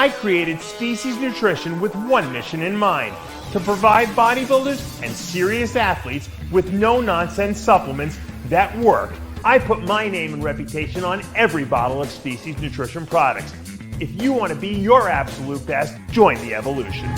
I created Species Nutrition with one mission in mind: to provide bodybuilders and serious athletes with no-nonsense supplements that work. I put my name and reputation on every bottle of Species Nutrition products. If you want to be your absolute best, join the evolution.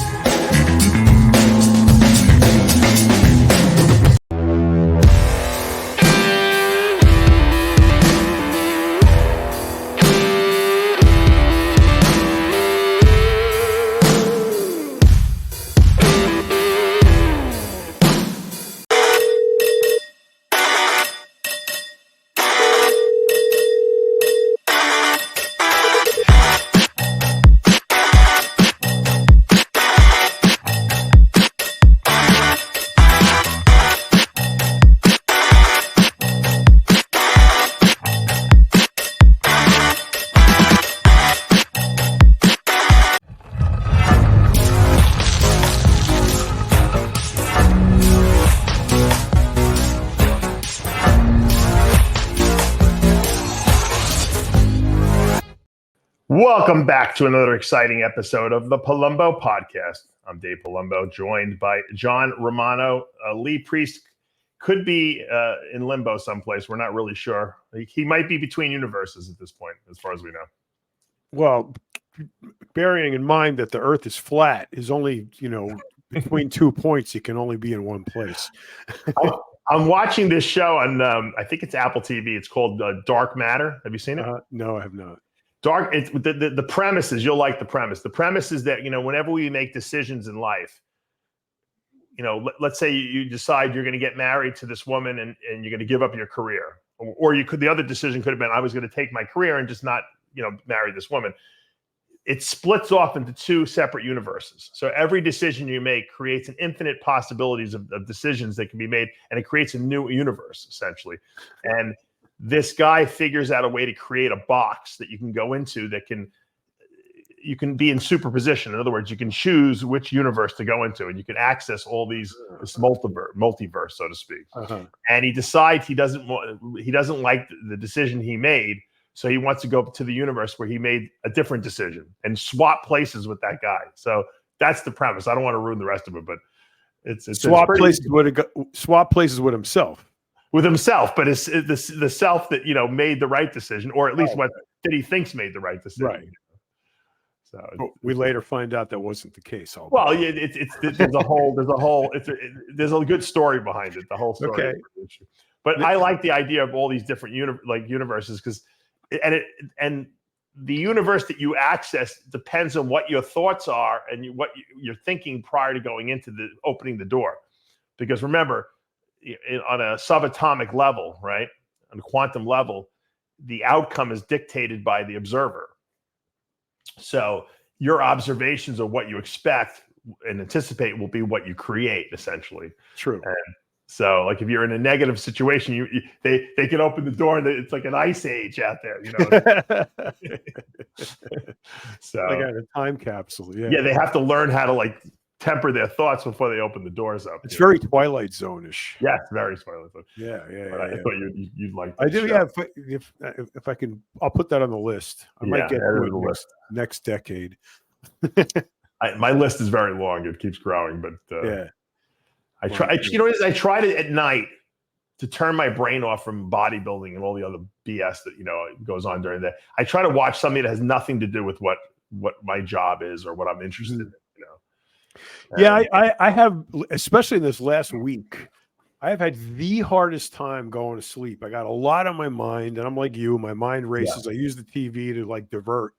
Welcome back to another exciting episode of the Palumbo Podcast. I'm Dave Palumbo, joined by John Romano. Lee Priest could be in limbo someplace. We're not really sure. He might be between universes at this point, as far as we know. Well, bearing in mind that the Earth is flat, is only, between 2 points, you can only be in one place. I'm watching this show on, I think it's Apple TV. It's called Dark Matter. Have you seen it? No, I have not. It's the premise is, you'll like the premise. The premise is that, whenever we make decisions in life, let's say you decide you're going to get married to this woman and you're going to give up your career, or the other decision could have been, I was going to take my career and just not, marry this woman. It splits off into two separate universes. So every decision you make creates an infinite possibilities of decisions that can be made, and it creates a new universe, essentially. And this guy figures out a way to create a box that you can go into that you can be in superposition. In other words, you can choose which universe to go into, and you can access all this multiverse, so to speak. And he decides he doesn't like the decision he made, so he wants to go to the universe where he made a different decision and swap places with that guy. So that's the premise. I don't want to ruin the rest of it, but it's swap places with himself. With himself, but it's the self that made the right decision, or at least what that he thinks made the right decision. Right. So we later find out that wasn't the case. Well, there's a good story behind it. The whole story. Okay. But I like the idea of all these different universes, because and the universe that you access depends on what your thoughts are and what you're thinking prior to going into opening the door. Because remember, on a subatomic level, right, on a quantum level, the outcome is dictated by the observer. So your observations of what you expect and anticipate will be what you create, essentially. True. And so, like, if you're in a negative situation, they can open the door and it's like an ice age out there, So like a time capsule. Yeah, they have to learn how to temper their thoughts before they open the doors up. It's very Twilight Zone-ish. Yeah, it's very Twilight Zone. Yeah. I thought you'd like that. I do. Show. Yeah, if I can, I'll put that on the list. I might get to the list next decade. My list is very long. It keeps growing, but yeah. I try. I try to at night to turn my brain off from bodybuilding and all the other BS that goes on during the day. I try to watch something that has nothing to do with what my job is or what I'm interested in. Yeah, I have, especially in this last week, I have had the hardest time going to sleep. I got a lot on my mind, and I'm like you, my mind races. Yeah. I use the TV to divert,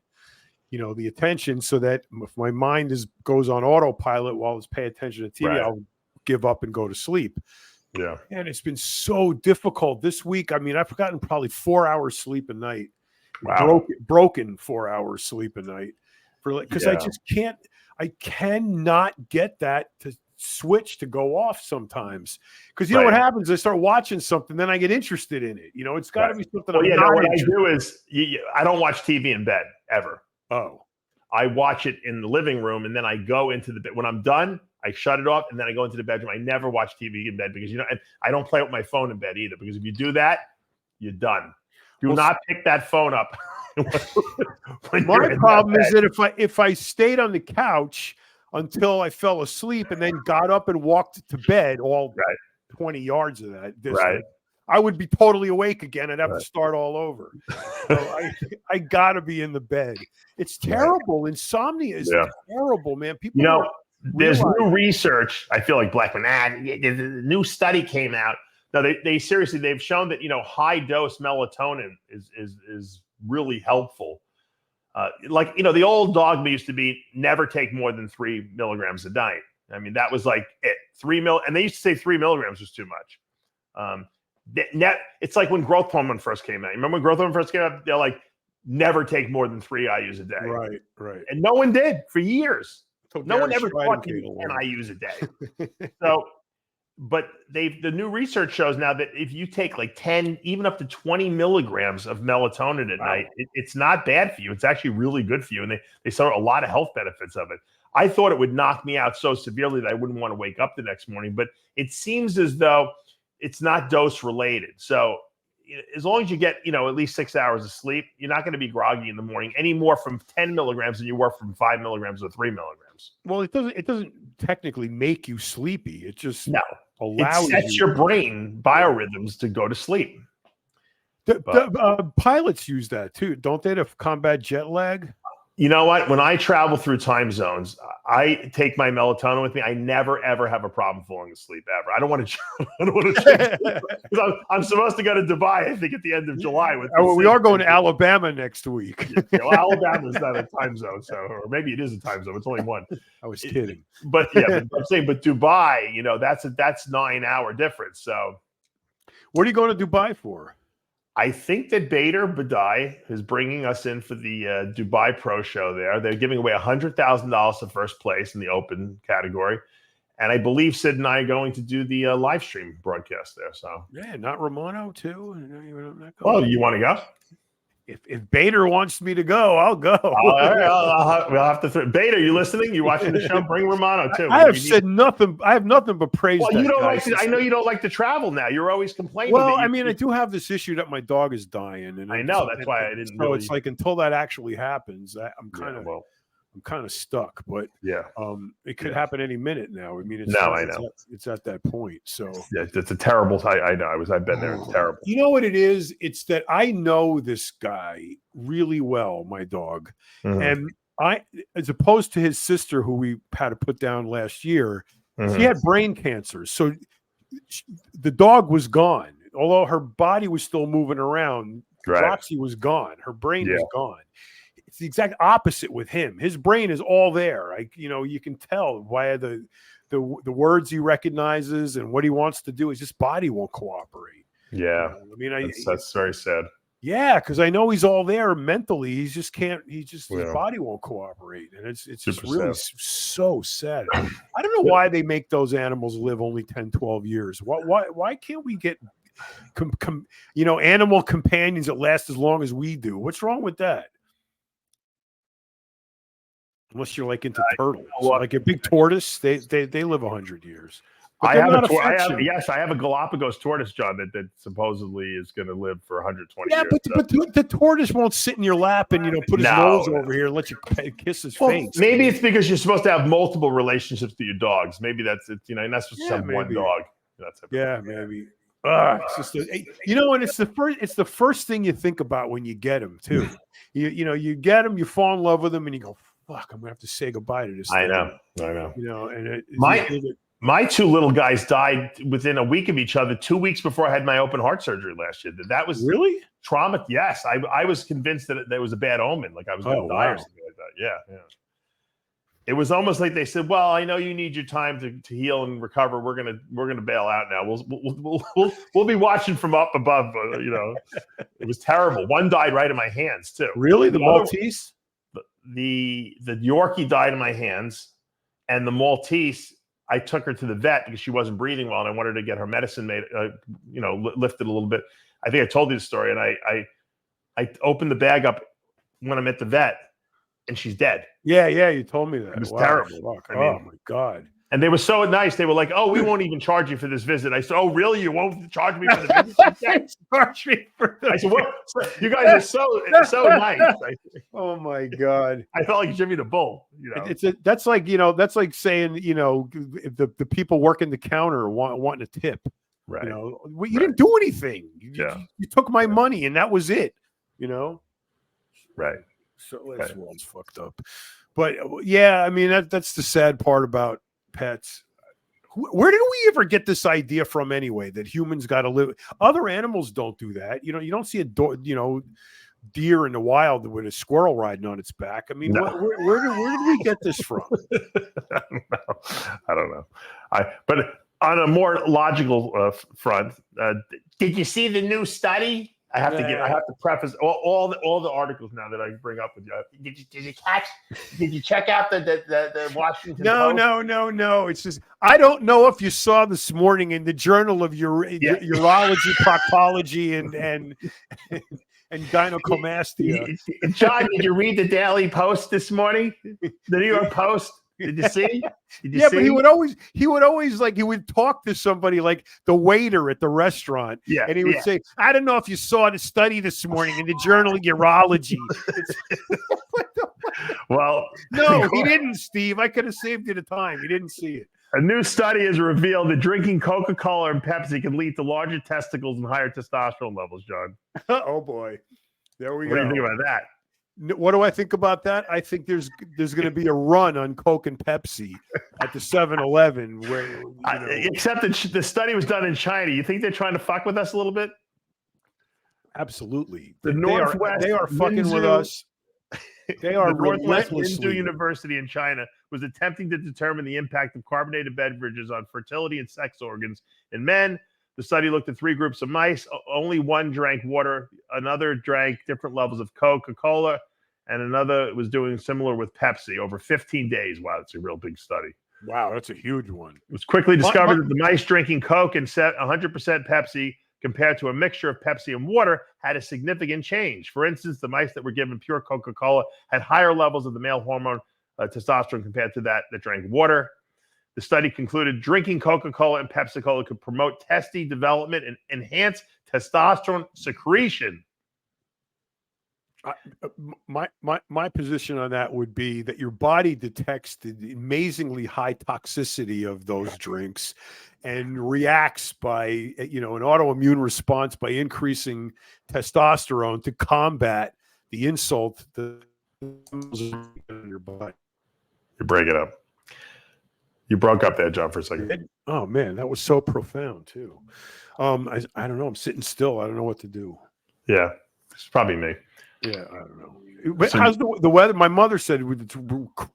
the attention, so that if my mind goes on autopilot while it's paying attention to TV, right, I'll give up and go to sleep. Yeah. And it's been so difficult this week. I mean, I've gotten probably 4 hours sleep a night. Wow. Broken 4 hours sleep a night because I just can't. I cannot get that to switch to go off sometimes, because what happens? I start watching something, then I get interested in it. It's got to be something. Well, what I do is I don't watch TV in bed ever. Oh, I watch it in the living room, and then I go into the bed. When I'm done, I shut it off, and then I go into the bedroom. I never watch TV in bed because and I don't play with my phone in bed either, because if you do that, you're done. Do not pick that phone up. My problem is that if I stayed on the couch until I fell asleep and then got up and walked to bed, all 20 yards of that distance, I would be totally awake again. I'd have to start all over. So I got to be in the bed. It's terrible. Insomnia is terrible, man. People, there's new research. I feel like Blackman. The new study came out. No, they seriously, they've shown that high dose melatonin is really helpful. The old dogma used to be never take more than 3 milligrams a night. I mean, that was like it. 3 mil, and they used to say 3 milligrams was too much. It's like when growth hormone first came out. You remember when growth hormone first came out? They're like, never take more than 3 IUs a day. Right. And no one did for years. No one ever taught you 10 IUs a day. But the new research shows now that if you take like 10, even up to 20 milligrams of melatonin at night, it's not bad for you. It's actually really good for you. And they saw a lot of health benefits of it. I thought it would knock me out so severely that I wouldn't want to wake up the next morning, but it seems as though it's not dose related. So as long as you get, at least 6 hours of sleep, you're not going to be groggy in the morning any more from 10 milligrams than you were from 5 milligrams or 3 milligrams. Well, it doesn't technically make you sleepy. It just allows your brain biorhythms to go to sleep. Pilots use that too, don't they, to combat jet lag? You know what? When I travel through time zones, I take my melatonin with me. I never ever have a problem falling asleep ever. I don't want to. Because I'm supposed to go to Dubai, I think, at the end of July. We are going to Alabama next week. Alabama is not a time zone, or maybe it is a time zone. It's only one. I was kidding. But I'm saying, Dubai, that's 9-hour difference. So, what are you going to Dubai for? I think that Bader Badai is bringing us in for the Dubai Pro Show there. They're giving away $100,000 to first place in the open category. And I believe Sid and I are going to do the live stream broadcast there. So not Romano too. Well, you want to go? If Bader wants me to go, I'll go. All right, we'll have to. Bader, you listening? You watching the show? Bring Romano too. I have nothing. I have nothing but praise. Well, you don't I know you don't like to travel now. You're always complaining. Well, I do have this issue that my dog is dying, and I know that's why I didn't. So it's like until that actually happens, I'm kind of stuck. But it could happen any minute now. I mean, it's at that point. So it's a terrible. I know. I've been there. It's terrible. You know what it is? It's that I know this guy really well, my dog, and as opposed to his sister, who we had to put down last year, she had brain cancer. So the dog was gone, although her body was still moving around. Roxy was gone. Her brain was gone. It's the exact opposite with him. His brain is all there. You can tell via the words he recognizes and what he wants to do. His just body won't cooperate. Yeah. That's very sad. Yeah, because I know he's all there mentally. He just can't. His body won't cooperate, and it's just really so sad. I don't know why they make those animals live only 10, 12 years. Why can't we get animal companions that last as long as we do? What's wrong with that? Unless you're like into turtles, like a big tortoise, they live 100 years. I have a Galapagos tortoise, John, that supposedly is going to live for 120 years. But the tortoise won't sit in your lap and put his nose over here and let you kiss his face. Maybe it's because you're supposed to have multiple relationships with your dogs. Maybe that's it. You're not supposed to have one dog. Maybe. It's just and it's the first thing you think about when you get him too. You get him, you fall in love with him, and you go, "Fuck, I'm gonna have to say goodbye to this." I know. And my two little guys died within a week of each other 2 weeks before I had my open heart surgery last year. That was really trauma. Yes, I was convinced that there was a bad omen, like I was going to die or something like that. Yeah. It was almost like they said, "Well, I know you need your time to heal and recover. We're gonna bail out now. We'll be watching from up above." It was terrible. One died right in my hands too. Really, the Maltese. The Yorkie died in my hands, and the Maltese, I took her to the vet because she wasn't breathing well, and I wanted to get her medicine made, lifted a little bit. I think I told you the story, and I opened the bag up when I'm at the vet, and she's dead. Yeah, you told me that. It was terrible. Oh my God. And they were so nice. They were like, "Oh, we won't even charge you for this visit." I said, "Oh, really? You won't charge me for the visit?" Charge me for I said, "What? You guys are so nice." Oh my God! I felt like Jimmy the Bull. You know, that's like saying, the people working the counter wanting a tip. right? You know, you didn't do anything. You took my money and that was it. You know, right? So this world's fucked up. But yeah, I mean that's the sad part about pets. Where did we ever get this idea from anyway, that humans got to live? Other animals don't do that. You don't see a deer in the wild with a squirrel riding on its back. I mean, no. where did we get this from? I don't know. But on a more logical front, did you see the new study? I have to preface all the articles now that I bring up with you. Did you check out the Washington Post? No. It's just, I don't know if you saw this morning in the Journal of Urology, Proctology, and Gynecomastia. John, did you read the Daily Post this morning? The New York Post? Did you see? But he would always talk to somebody like the waiter at the restaurant. Yeah. And he would say, "I don't know if you saw the study this morning in the Journal of Urology." Well, no, he didn't, Steve. I could have saved you the time. He didn't see it. A new study has revealed that drinking Coca-Cola and Pepsi can lead to larger testicles and higher testosterone levels, John. Oh boy. There we go. What do you think about that? What do I think about that? I think there's going to be a run on Coke and Pepsi at the 7-Eleven. Except that the study was done in China. You think they're trying to fuck with us a little bit? Absolutely. The Northwest, they are fucking with us. They are the Northwest relentlessly. Minzu University in China was attempting to determine the impact of carbonated beverages on fertility and sex organs in men. The study looked at 3 groups of mice. Only one drank water. Another drank different levels of Coca-Cola. And another was doing similar with Pepsi over 15 days. Wow, it's a real big study. Wow, that's a huge one. It was quickly discovered that the mice drinking Coke and 100% Pepsi compared to a mixture of Pepsi and water had a significant change. For instance, the mice that were given pure Coca-Cola had higher levels of the male hormone testosterone compared to that drank water. The study concluded drinking Coca-Cola and Pepsi-Cola could promote testes development and enhance testosterone secretion. My position on that would be that your body detects the amazingly high toxicity of those drinks and reacts by an autoimmune response by increasing testosterone to combat the insult in your body. You break it up. You broke up there, John, for a second. Oh man, that was so profound too. I don't know. I'm sitting still. I don't know what to do. Yeah, it's probably me. Yeah, I don't know. But how's the weather? My mother said it's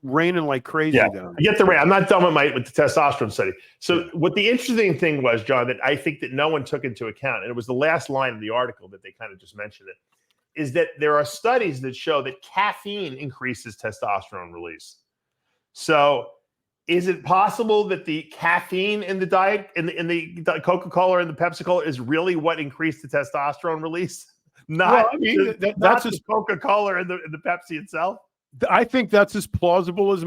raining like crazy down. I get the rain. I'm not done with the testosterone study. So what the interesting thing was, John, that I think that no one took into account, and it was the last line of the article that they kind of just mentioned it, is that there are studies that show that caffeine increases testosterone release. So is it possible that the caffeine in the diet, in the Coca-Cola and the Pepsi-Cola is really what increased the testosterone release? That's just Coca-Cola and the Pepsi itself. I think that's as plausible as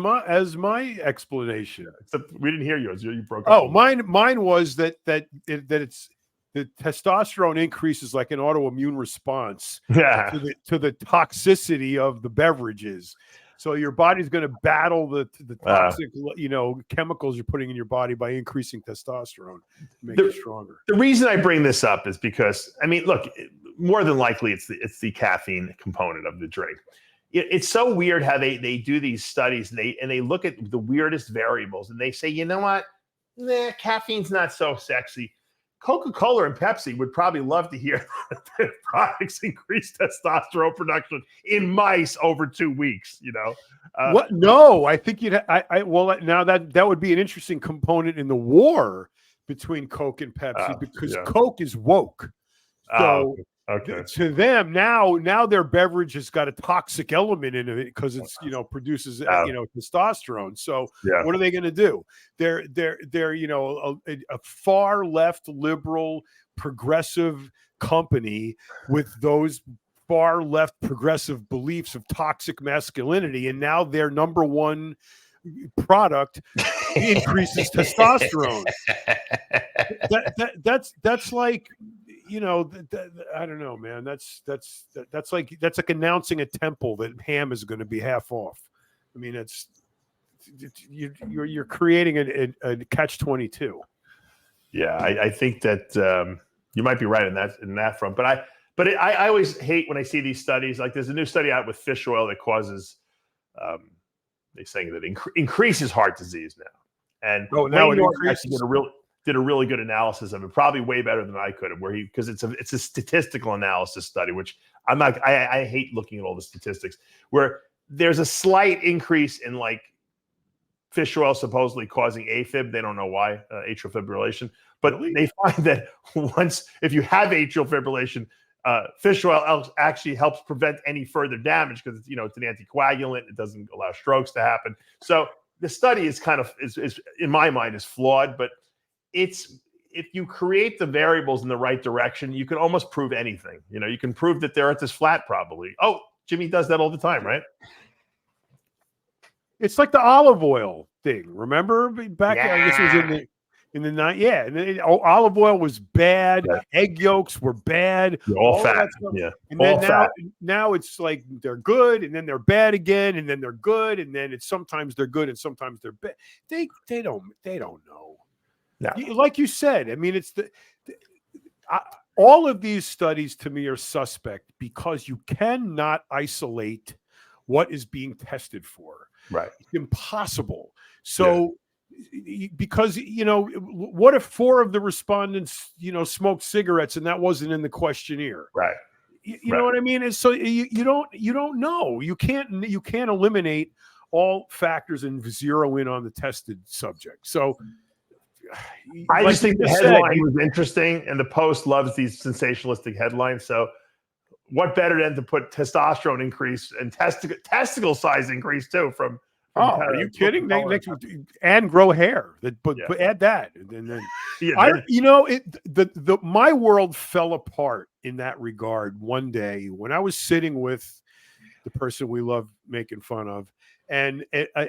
my explanation. Except we didn't hear yours. You broke up. Oh, mine was that it's the testosterone increases like an autoimmune response to the toxicity of the beverages. So your body's going to battle the toxic, chemicals you're putting in your body by increasing testosterone to make it stronger. The reason I bring this up is because, I mean, look, more than likely it's the caffeine component of the drink. It's so weird how they do these studies and they look at the weirdest variables and they say, you know what? Caffeine's not so sexy. Coca-Cola and Pepsi would probably love to hear that their products increase testosterone production in mice over 2 weeks. What? No, I think well, now that would be an interesting component in the war between Coke and Pepsi because Coke is woke. So okay. To them now their beverage has got a toxic element in it because it's produces testosterone. So what are they going to do? They're a far left liberal progressive company with those far left progressive beliefs of toxic masculinity, and now their number one product increases testosterone. That's like, you know, I don't know, man. That's like announcing a temple that ham is going to be half off. I mean, you're creating a catch-22. Yeah, I think that you might be right in that front, but I always hate when I see these studies. Like, there's a new study out with fish oil that causes, they're saying that increases heart disease now. And now it increases. Did a really good analysis of it, probably way better than I could have. Because it's a statistical analysis study, which I hate looking at all the statistics, where there's a slight increase in like fish oil supposedly causing AFib. They don't know why, atrial fibrillation, but they find that if you have atrial fibrillation, fish oil actually helps prevent any further damage because it's an anticoagulant. It doesn't allow strokes to happen. So the study is is in my mind is flawed, but if you create the variables in the right direction, you can almost prove anything. You can prove that the Earth is flat, probably. Oh, Jimmy does that all the time, right? It's like the olive oil thing. Remember back? I guess it was in the night. Yeah, and olive oil was bad. Yeah. Egg yolks were bad. All fat. Yeah, and then now it's like they're good, and then they're bad again, and then they're good, and then sometimes they're good and sometimes they're bad. They don't know. No. Like you said, I mean, it's all of these studies to me are suspect because you cannot isolate what is being tested for. Right. It's impossible. So, because, what if 4 of the respondents, smoked cigarettes and that wasn't in the questionnaire? Right. You know what I mean? And so you don't know. You can't eliminate all factors and zero in on the tested subject. So, I just think the headline was interesting, and the Post loves these sensationalistic headlines. So, what better than to put testosterone increase and testicle size increase too? From are you kidding? And grow hair. But add that, and then my world fell apart in that regard one day when I was sitting with the person we love making fun of, and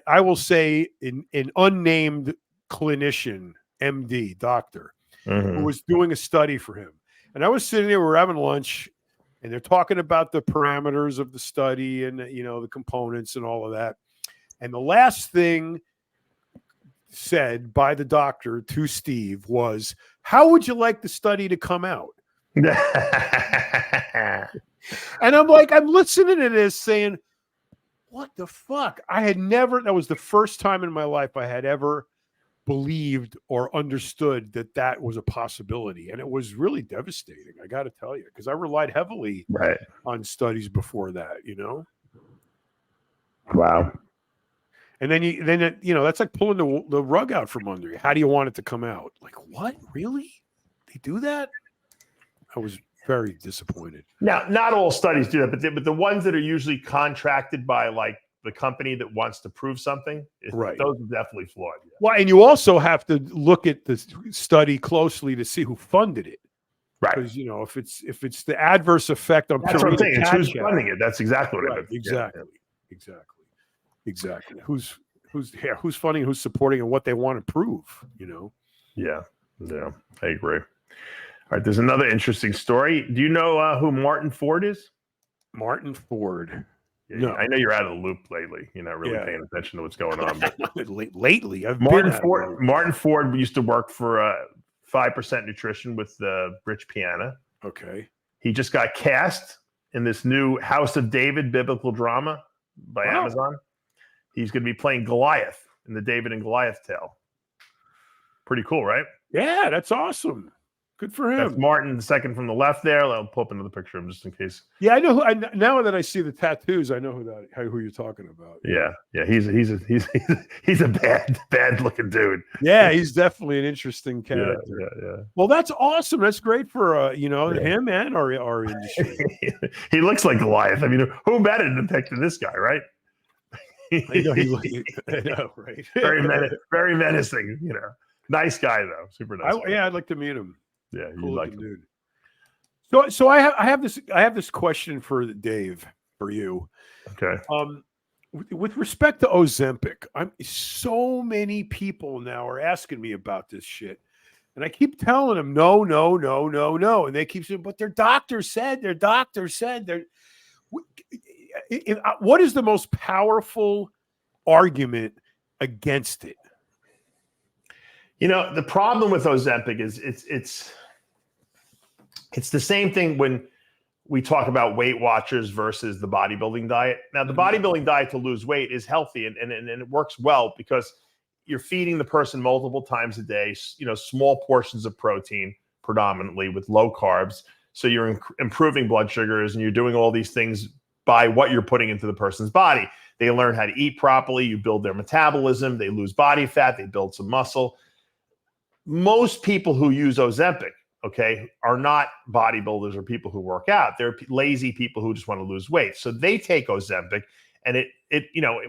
I will say an unnamed clinician. MD, doctor, who was doing a study for him. And I was sitting there, we were having lunch, and they're talking about the parameters of the study and, the components and all of that. And the last thing said by the doctor to Steve was, how would you like the study to come out? And I'm listening to this saying, what the fuck? That was the first time in my life I had ever believed or understood that was a possibility, and it was really devastating. I got to tell you, because I relied heavily on studies before that. Wow. And then that's like pulling the rug out from under you. How do you want it to come out? Like, what? Really? They do that? I was very disappointed. Now, not all studies do that, but the ones that are usually contracted by like the company that wants to prove something, those are definitely flawed. Yeah. Well, and you also have to look at the study closely to see who funded it, right? Because if it's the adverse effect on that's what I'm saying. It's who's funding it. That's exactly what it is. Exactly. Who's funding, who's supporting, and what they want to prove. Yeah, I agree. All right, there's another interesting story. Do you know who Martin Ford is? Martin Ford. Yeah, no. I know you're out of the loop lately. You're not really paying attention to what's going on. But lately, Martin Ford used to work for 5% Nutrition with Rich Piana. Okay. He just got cast in this new House of David biblical drama by Amazon. He's going to be playing Goliath in the David and Goliath tale. Pretty cool, right? Yeah, that's awesome. Good for him. That's Martin, the second from the left there. I'll pull up another picture of him just in case. Yeah, I know. Now that I see the tattoos, I know who you're talking about. Yeah. He's a bad looking dude. Yeah, he's definitely an interesting character. Yeah. Well, that's awesome. That's great for him and our industry. He looks like Goliath. I mean, who better to picture this guy, right? I know, right? Very menacing. Nice guy though. Super nice. I'd like to meet him. Yeah, you like him. Dude. So I have this question for Dave, for you. Okay. with respect to Ozempic, so many people now are asking me about this shit. And I keep telling them, no. And they keep saying, but their doctor said. What is the most powerful argument against it? The problem with Ozempic is it's the same thing when we talk about Weight Watchers versus the bodybuilding diet. Now, the bodybuilding diet to lose weight is healthy and it works well because you're feeding the person multiple times a day, small portions of protein predominantly with low carbs. So you're improving blood sugars and you're doing all these things by what you're putting into the person's body. They learn how to eat properly. You build their metabolism. They lose body fat. They build some muscle. Most people who use Ozempic, are not bodybuilders or people who work out. They're lazy people who just want to lose weight. So they take Ozempic, and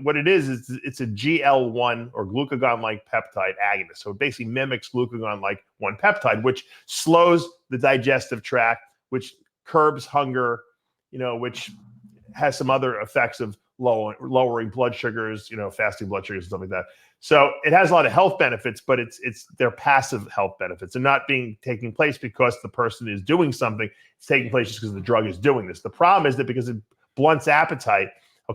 what it is it's a GL1 or glucagon-like peptide agonist. So it basically mimics glucagon-like 1 peptide, which slows the digestive tract, which curbs hunger, which has some other effects of lowering blood sugars, fasting blood sugars and stuff like that. So it has a lot of health benefits, but they're passive health benefits. They're not taking place because the person is doing something. It's taking place just because the drug is doing this. The problem is that because it blunts appetite,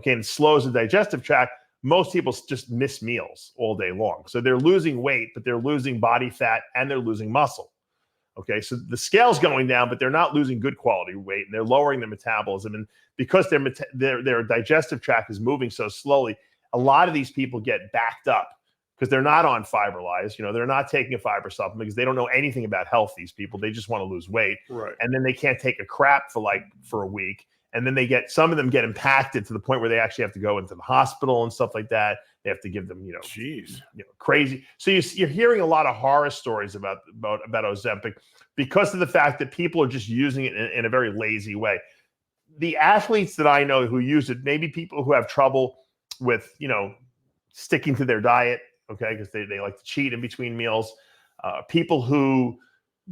and slows the digestive tract, most people just miss meals all day long. So they're losing weight, but they're losing body fat and they're losing muscle. So the scale's going down, but they're not losing good quality weight, and they're lowering their metabolism. And because their digestive tract is moving so slowly, a lot of these people get backed up because they're not on Fiberlize. They're not taking a fiber supplement because they don't know anything about health. These people, they just want to lose weight, right? And then they can't take a crap for a week, and then some of them get impacted to the point where they actually have to go into the hospital and stuff like that. They have to give them, crazy. So you're hearing a lot of horror stories about Ozempic because of the fact that people are just using it in a very lazy way. The athletes that I know who use it, maybe people who have trouble with, sticking to their diet, because they like to cheat in between meals, people who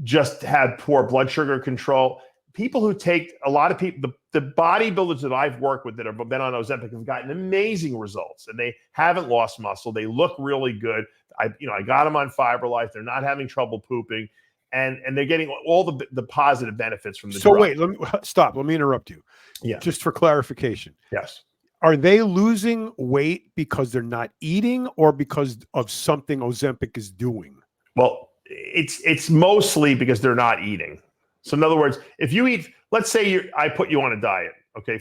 just have poor blood sugar control, people who take a lot of people, the bodybuilders that I've worked with that have been on Ozempic have gotten amazing results, and they haven't lost muscle. They look really good. I got them on Fiberlife. They're not having trouble pooping, and they're getting all the positive benefits from the drug. Wait, stop. Let me interrupt you. Yeah. Just for clarification. Yes. Are they losing weight because they're not eating or because of something Ozempic is doing? Well, it's mostly because they're not eating. So in other words, if you eat, let's say I put you on a diet,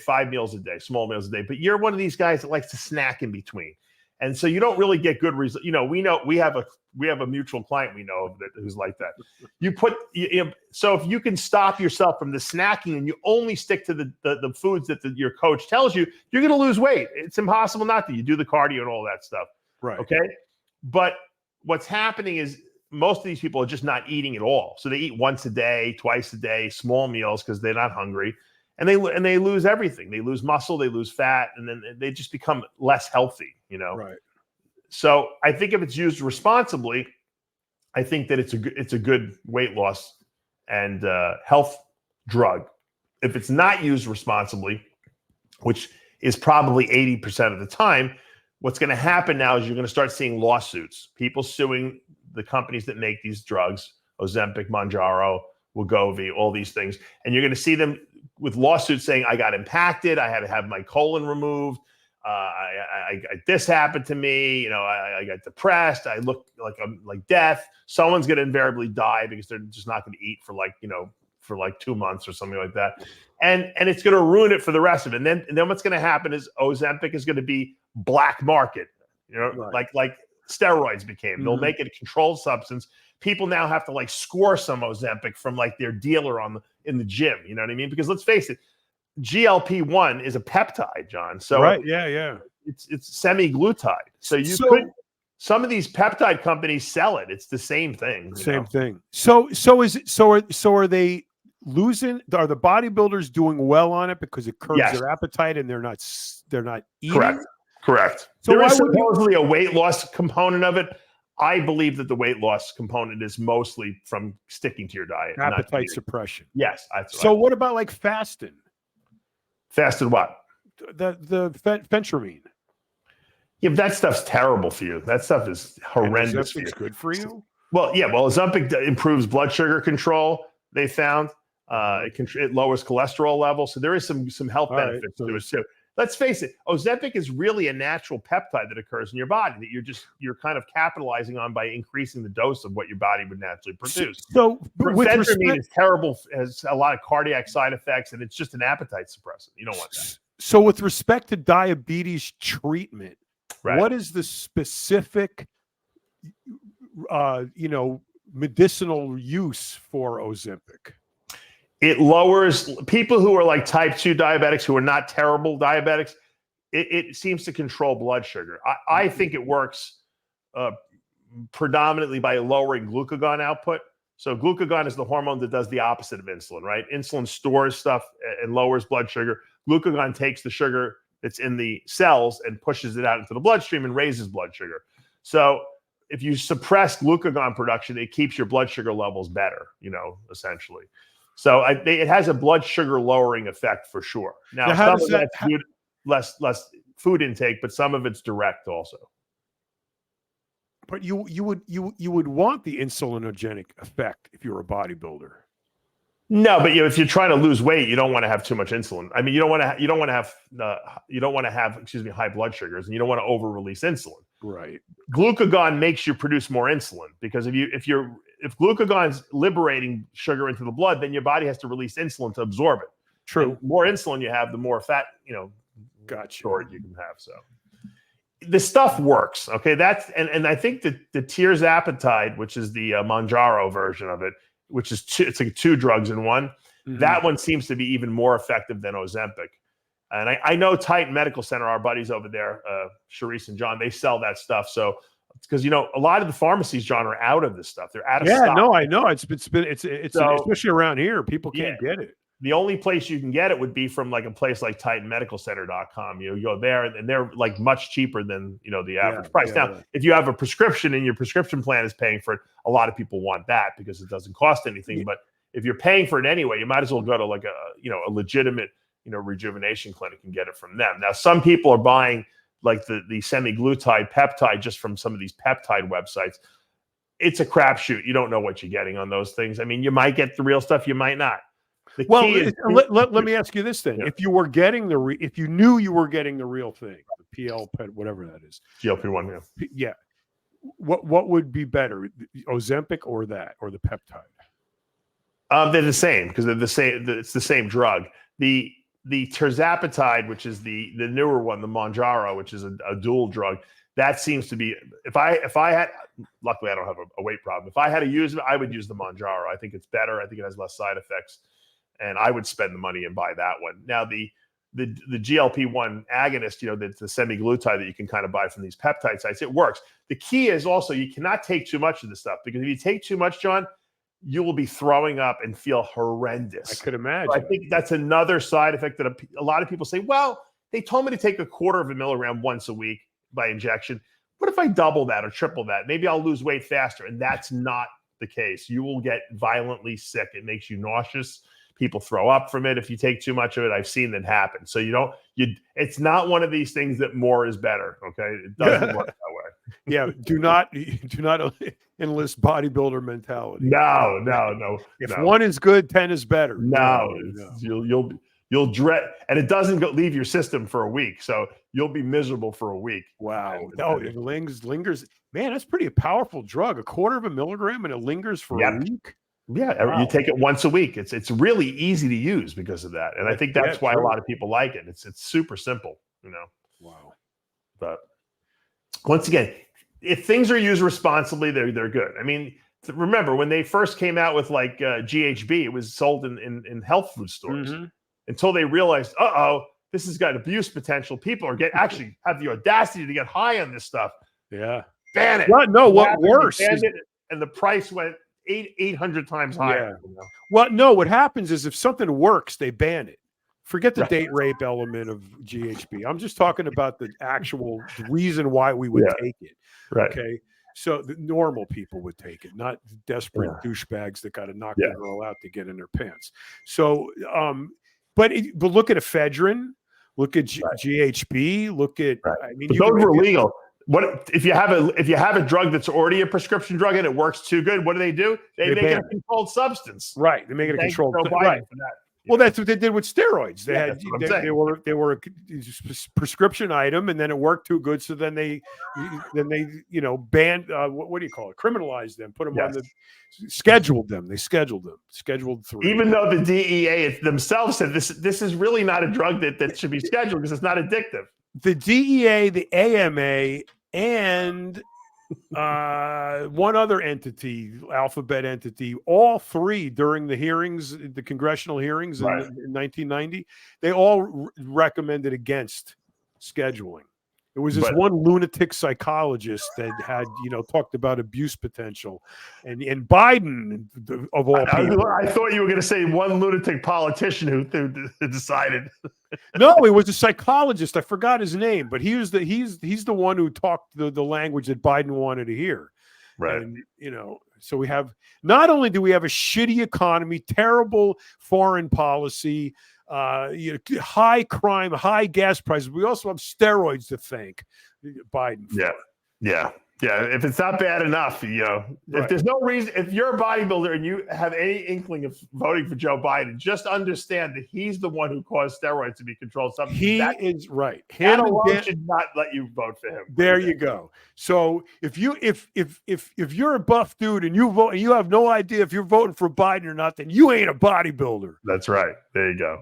5 meals a day, small meals a day, but you're one of these guys that likes to snack in between. And so you don't really get good results. We have a mutual client we know of who's like that. So if you can stop yourself from the snacking and you only stick to the foods that your coach tells you, you're going to lose weight. It's impossible not to. You do the cardio and all that stuff. Right. Okay. But what's happening is most of these people are just not eating at all. So they eat once a day, twice a day, small meals because they're not hungry. And they lose everything. They lose muscle, they lose fat, and then they just become less healthy, Right. So I think if it's used responsibly, I think that it's a good weight loss and health drug. If it's not used responsibly, which is probably 80% of the time, what's going to happen now is you're going to start seeing lawsuits, people suing the companies that make these drugs, Ozempic, Mounjaro, Wegovy, all these things. And you're going to see them with lawsuits saying, I got impacted. I had to have my colon removed. This happened to me. I got depressed. I look like death. Someone's going to invariably die because they're just not going to eat for 2 months or something like that. And it's going to ruin it for the rest of it. And then what's going to happen is Ozempic is going to be black market, right. like steroids became. Mm-hmm. They'll make it a controlled substance. People now have to score some Ozempic from their dealer in the gym. You know what I mean? Because let's face it, GLP-1 is a peptide, John. So right, yeah. It's semi-glutide. So some of these peptide companies sell it. It's the same thing. Same thing. So are they losing? Are the bodybuilders doing well on it because it curbs their appetite and they're not eating? Correct. So there is supposedly a weight loss component of it. I believe that the weight loss component is mostly from sticking to your diet. Appetite suppression. Yes. What about fasting? Fasted what? The phentermine. Yeah, but that stuff's terrible for you. That stuff is horrendous for you. It's good for you. Well, yeah. Well, Ozempic improves blood sugar control. They found it lowers cholesterol levels, so there is some health benefits to it too. Let's face it, Ozempic is really a natural peptide that occurs in your body that you're kind of capitalizing on by increasing the dose of what your body would naturally produce. So Phentermine is terrible, has a lot of cardiac side effects, and it's just an appetite suppressant. You don't want that. So with respect to diabetes treatment, right. What is the specific, medicinal use for Ozempic? It lowers people who are like type 2 diabetics who are not terrible diabetics. It seems to control blood sugar. I think it works predominantly by lowering glucagon output. So glucagon is the hormone that does the opposite of insulin, right? Insulin stores stuff and lowers blood sugar. Glucagon takes the sugar that's in the cells and pushes it out into the bloodstream and raises blood sugar. So if you suppress glucagon production, it keeps your blood sugar levels better, essentially. So it has a blood sugar lowering effect for sure. Now some of that's less food intake, but some of it's direct also. But you would want the insulinogenic effect if you're a bodybuilder. No, but if you're trying to lose weight, you don't want to have too much insulin. I mean, you don't want to have high blood sugars, and you don't want to over-release insulin. Right. Glucagon makes you produce more insulin because if glucagon's liberating sugar into the blood, then your body has to release insulin to absorb it. True. And the more insulin you have, the more fat, stored you can have. So the stuff works. Okay. And I think that the tirzepatide, which is the Mounjaro version of it, which is it's like 2 drugs in one. Mm-hmm. That one seems to be even more effective than Ozempic. And I know Titan Medical Center, our buddies over there, Sharice and John, they sell that stuff. So, because a lot of the pharmacies, John, are out of this stuff. They're out of stock. Yeah, no, I know. It's especially around here, people can't get it. The only place you can get it would be from like a place like TitanMedicalCenter.com. You go there, and they're like much cheaper than the average price. Now, if you have a prescription and your prescription plan is paying for it, a lot of people want that because it doesn't cost anything. Yeah. But if you're paying for it anyway, you might as well go to like a legitimate rejuvenation clinic and get it from them. Now, some people are buying like the semaglutide peptide just from some of these peptide websites. It's a crapshoot. You don't know what you're getting on those things. I mean, you might get the real stuff, you might not. Let me ask you this then: if you were getting if you knew you were getting the real thing, the PL, whatever that is, GLP-1, what would be better, Ozempic or the peptide? They're the same because they're the same. It's the same drug. The tirzepatide, which is the newer one, the Mounjaro, which is a dual drug, that seems to be. If I had, luckily I don't have a weight problem. If I had to use it, I would use the Mounjaro. I think it's better. I think it has less side effects. And I would spend the money and buy that one. Now, the GLP-1 agonist, the semaglutide that you can kind of buy from these peptide sites, it works. The key is also you cannot take too much of this stuff because if you take too much, John, you will be throwing up and feel horrendous. I could imagine. So I think that's another side effect that a lot of people say, well, they told me to take 1/4 milligram once a week by injection. What if I double that or triple that? Maybe I'll lose weight faster. And that's not the case. You will get violently sick. It makes you nauseous. People throw up from it if you take too much of it. I've seen that happen. So it's not one of these things that more is better. Okay. It doesn't work that way. Yeah. Do not enlist bodybuilder mentality. No. If one is good, 10 is better. No. You'll dread, and it doesn't leave your system for a week. So you'll be miserable for a week. Wow. It lingers. Man, that's pretty powerful drug. 1/4 milligram and it lingers for a week. Yeah, wow. You take it once a week. It's really easy to use because of that, and I think that's why a lot of people like it. It's super simple, Wow. But once again, if things are used responsibly, they're good. I mean, remember when they first came out with like GHB, it was sold in health food stores until they realized, this has got abuse potential. People are actually have the audacity to get high on this stuff. Yeah, ban it. What worse? And the price went 800 times higher. Yeah. Well, no, what happens is if something works, they ban it. Forget the date rape element of GHB. I'm just talking about the actual reason why we would take it. Right. Okay. So the normal people would take it, not desperate douchebags that got to knock the girl out to get in their pants. So, but look at ephedrine, Look at GHB. Look at, I mean, but those are illegal. What if you have a drug that's already a prescription drug and it works too good? What do? They make it a controlled substance. Right. They make it a controlled substance. Right. For that. Well, that's what they did with steroids. They were a prescription item, and then it worked too good. So then they banned. What do you call it? Criminalized them. Put them on scheduled them. They scheduled them. Scheduled 3. Even though the DEA themselves said this is really not a drug that should be scheduled because it's not addictive. The DEA, the AMA, and one other entity, alphabet entity, all 3 during the hearings, the congressional hearings in 1990, they all recommended against scheduling. It was this one lunatic psychologist that had, talked about abuse potential, and Biden of all people. I thought you were going to say one lunatic politician who decided. No, it was a psychologist. I forgot his name, but he's the one who talked the language that Biden wanted to hear. Right. And, so we have, not only do we have a shitty economy, terrible foreign policy, high crime, high gas prices, we also have steroids to thank Biden for. Yeah. If it's not bad enough, if there's no reason, if you're a bodybuilder and you have any inkling of voting for Joe Biden, just understand that he's the one who caused steroids to be controlled. He is right. Him alone should not let you vote for him. There you go. So if you're a buff dude and you vote and you have no idea if you're voting for Biden or not, then you ain't a bodybuilder. That's right. There you go.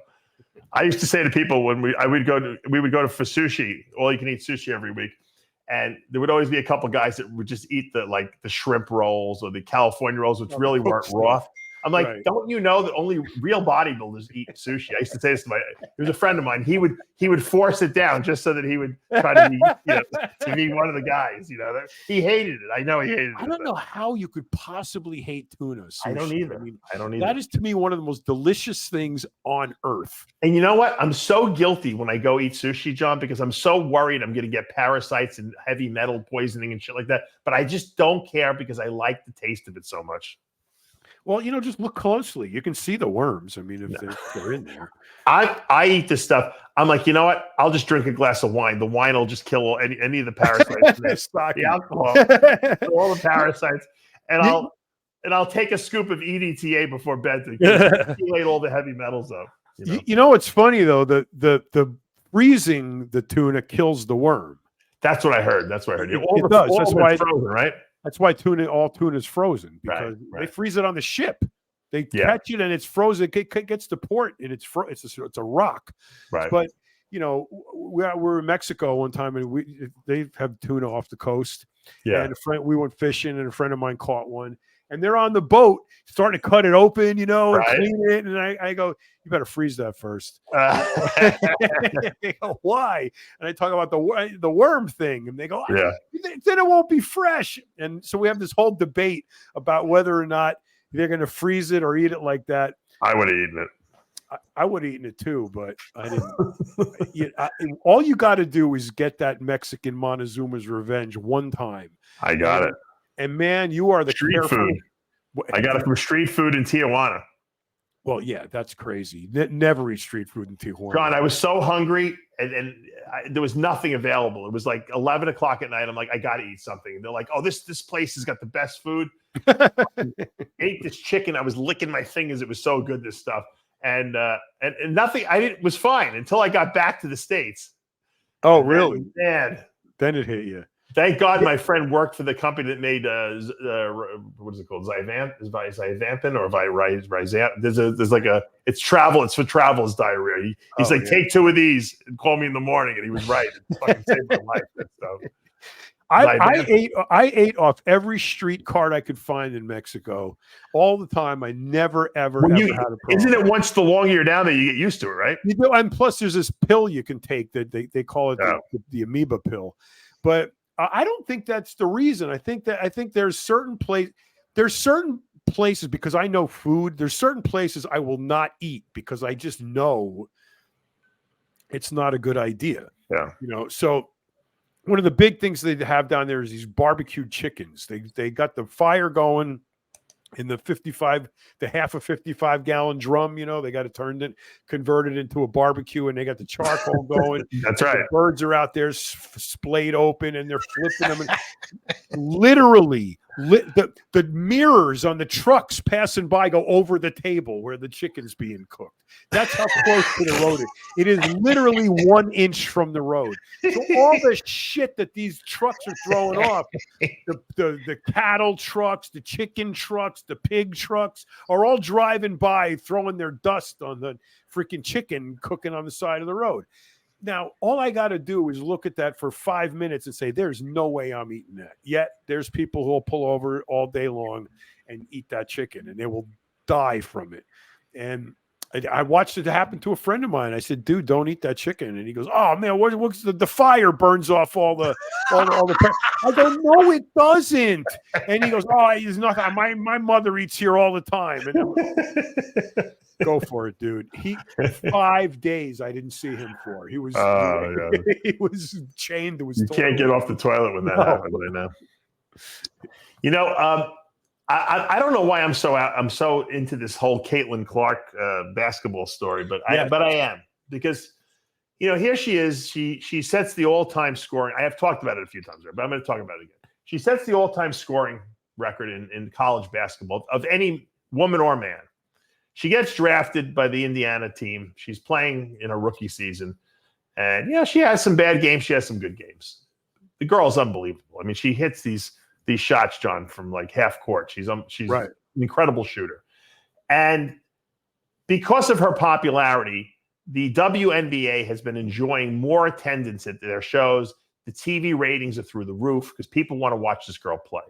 I used to say to people when we would go to for sushi, all you can eat sushi every week. And there would always be a couple guys that would just eat the shrimp rolls or the California rolls, which really weren't raw. I'm like, don't you know that only real bodybuilders eat sushi? I used to say this to he was a friend of mine. He would force it down just so that he would try to be, to be one of the guys. He hated it. I know he hated it. I don't know how you could possibly hate tuna sushi. I don't either. I don't either. That is to me one of the most delicious things on earth. And you know what? I'm so guilty when I go eat sushi, John, because I'm so worried I'm going to get parasites and heavy metal poisoning and shit like that. But I just don't care because I like the taste of it so much. Well, just look closely. You can see the worms. I mean, if they're in there. I eat this stuff. I'm like, you know what? I'll just drink a glass of wine. The wine will just kill any of the parasites. The alcohol, all the parasites, and I'll take a scoop of EDTA before bed to accumulate all the heavy metals up. What's funny though? The freezing the tuna kills the worm. That's what I heard. It does. That's why it's frozen, right? That's why all tuna is frozen, because they freeze it on the ship. They catch it and it's frozen. It gets to port and it's a rock. Right. But we were in Mexico one time and they have tuna off the coast. Yeah. And we went fishing and a friend of mine caught one. And they're on the boat starting to cut it open, and clean it. And I go, you better freeze that first. They go, why? And I talk about the worm thing. And they go, then it won't be fresh. And so we have this whole debate about whether or not they're going to freeze it or eat it like that. I would have eaten it. I would have eaten it too, but I didn't. All you got to do is get that Mexican Montezuma's Revenge one time. I got it. And man, you are the street food. I got it from street food in Tijuana. Well, yeah, that's crazy. Never eat street food in Tijuana. John, I was so hungry and there was nothing available. It was like 11 o'clock at night. I'm like, I got to eat something. And they're like, oh, this place has got the best food. Ate this chicken. I was licking my fingers. It was so good, this stuff. And nothing, was fine until I got back to the States. Oh, really? Man. Then it hit you. Thank God my friend worked for the company that made what is it called? Zyvampin or Vyzant. There's like it's travel. It's for travel's diarrhea. He's like, take 2 of these and call me in the morning. And he was right. It fucking saved my life. So I ate off every street cart I could find in Mexico all the time. I never ever had a problem. Isn't it once the longer you're down there, you get used to it, right? You do, and plus there's this pill you can take that they call it the amoeba pill, but I don't think that's the reason. I think there's certain places, because I know food. There's certain places I will not eat because I just know it's not a good idea. Yeah. So one of the big things they have down there is these barbecued chickens. They got the fire going. in the half a 55-gallon drum, they got it converted into a barbecue, and they got the charcoal going. That's right. The birds are out there splayed open, and they're flipping them. And literally, the mirrors on the trucks passing by go over the table where the chicken's being cooked. That's how close to the road it is. It is literally 1 inch from the road. So all the shit that these trucks are throwing off, the cattle trucks, the chicken trucks, the pig trucks, are all driving by throwing their dust on the freaking chicken cooking on the side of the road. Now, all I got to do is look at that for 5 minutes and say, there's no way I'm eating that. Yet there's people who will pull over all day long and eat that chicken, and they will die from it. And I watched it happen to a friend of mine. I said, dude, don't eat that chicken. And he goes, oh man, what's the fire burns off all the I go, no, it doesn't. And he goes, oh, it's nothing. My mother eats here all the time. And go for it, dude. 5 days I didn't see him for. He was he was chained to his toilet. You can't get off the toilet when that happens right now. I don't know why I'm so into this whole Caitlin Clark basketball story, but I am, because here she is. She sets the all-time scoring. I have talked about it a few times, but I'm going to talk about it again. She sets the all-time scoring record in college basketball of any woman or man. She gets drafted by the Indiana team. She's playing in a rookie season, and she has some bad games. She has some good games. The girl's unbelievable. I mean, she hits these shots, John, from like half court. She's right. An incredible shooter. And because of her popularity, the WNBA has been enjoying more attendance at their shows. The TV ratings are through the roof because people want to watch this girl play.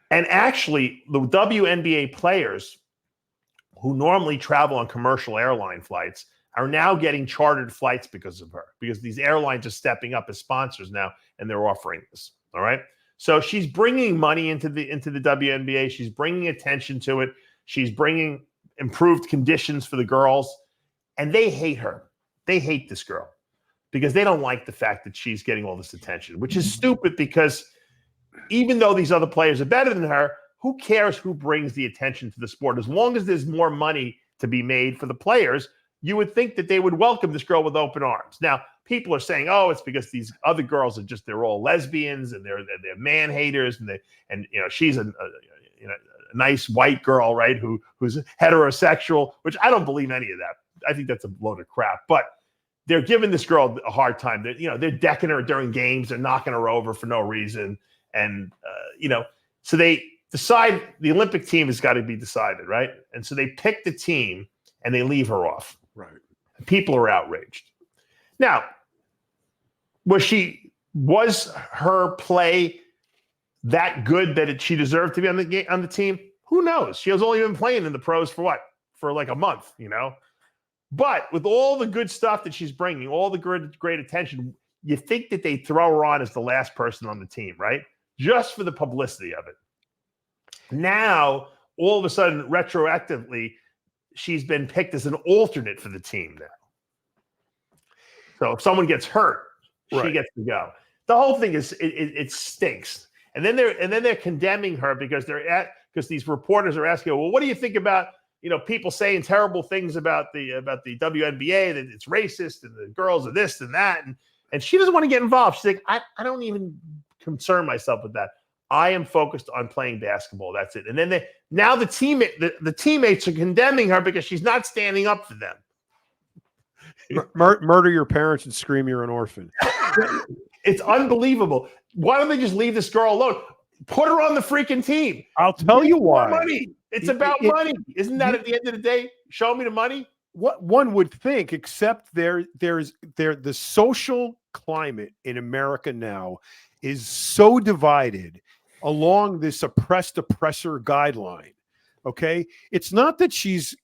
And actually, the WNBA players who normally travel on commercial airline flights are now getting chartered flights because of her, because these airlines are stepping up as sponsors now, and they're offering this. All right. So she's bringing money into the WNBA. She's bringing attention to it. She's bringing improved conditions for the girls, and they hate her. They hate this girl because they don't like the fact that she's getting all this attention, which is stupid, because even though these other players are better than her, who cares who brings the attention to the sport? As long as there's more money to be made for the players, you would think that they would welcome this girl with open arms. Now, people are saying, oh, it's because these other girls they're all lesbians and they're man haters, and she's a nice white girl, right, who's heterosexual, which I don't believe any of that. I think that's a load of crap. But they're giving this girl a hard time. They're decking her during games. They're knocking her over for no reason. And so they decide the Olympic team has got to be decided, right? And so they pick the team and they leave her off. Right. And people are outraged. Now, was her play that good that she deserved to be on the team? Who knows? She has only been playing in the pros for like a month, But with all the good stuff that she's bringing, all the great attention, you think that they throw her on as the last person on the team, right? Just for the publicity of it. Now, all of a sudden, retroactively, she's been picked as an alternate for the team now. So if someone gets hurt, she gets to go. The whole thing is it stinks. And then they're condemning her because these reporters are asking, well, what do you think about people saying terrible things about the WNBA, that it's racist and the girls are this and that, and she doesn't want to get involved. She's like, I don't even concern myself with that. I am focused on playing basketball. That's it. And then the teammates are condemning her because she's not standing up for them. Murder your parents and scream you're an orphan. It's unbelievable. Why don't they just leave this girl alone? Put her on the freaking team. I'll tell you why. Money. It's about money. Isn't that at the end of the day? Show me the money. What one would think, except the social climate in America now is so divided along this oppressor guideline. Okay. It's not that she's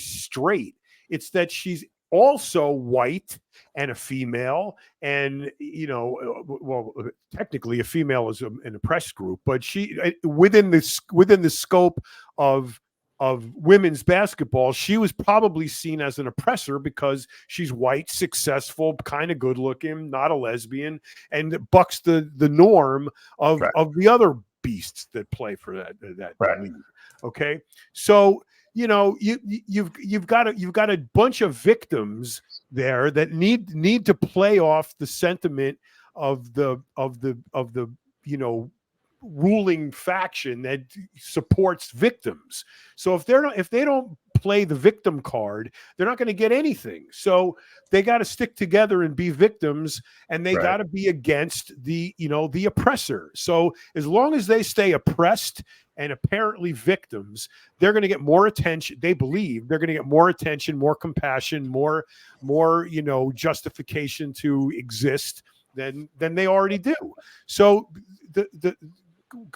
straight. It's that she's also white and a female, and well, technically a female is an oppressed group, but she within the scope of women's basketball, she was probably seen as an oppressor because she's white, successful, kind of good looking, not a lesbian, and bucks the norm of the other beasts that play for that Right. league. Okay, so you've got a bunch of victims there that need to play off the sentiment of the ruling faction that supports victims. So if they don't play the victim card, they're not going to get anything. So they got to stick together and be victims, and they got to be against the oppressor. So as long as they stay oppressed and apparently victims, they're going to get more attention. They believe they're going to get more attention, more compassion, more justification to exist than they already do. So the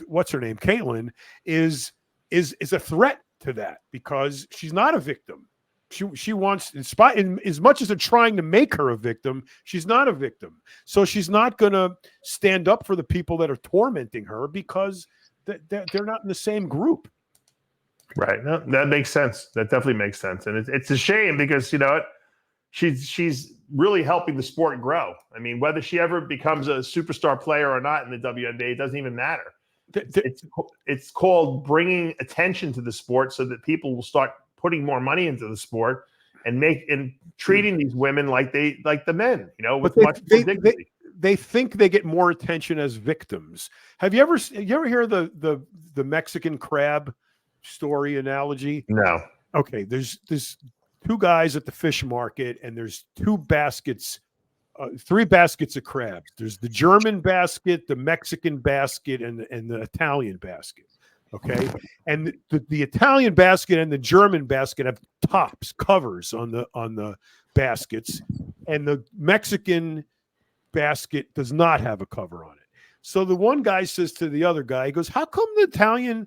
what's her name, Caitlyn, is a threat to that, because she's not a victim. She wants, in spite, as much as they're trying to make her a victim, she's not a victim. So she's not going to stand up for the people that are tormenting her, because they're not in the same group. Right. No, that makes sense. That definitely makes sense. And it's a shame, because she's really helping the sport grow. I mean, whether she ever becomes a superstar player or not in the WNBA, it doesn't even matter. It's called bringing attention to the sport, so that people will start putting more money into the sport and treating these women like the men, with much more dignity. They think they get more attention as victims. Have you ever hear the Mexican crab story analogy? No. Okay, there's two guys at the fish market, and there's three baskets of crabs. There's the German basket, the Mexican basket, and the Italian basket. Okay, and the Italian basket and the German basket have covers on the baskets, and the Mexican basket does not have a cover on it. So the one guy says to the other guy, he goes, "How come the Italian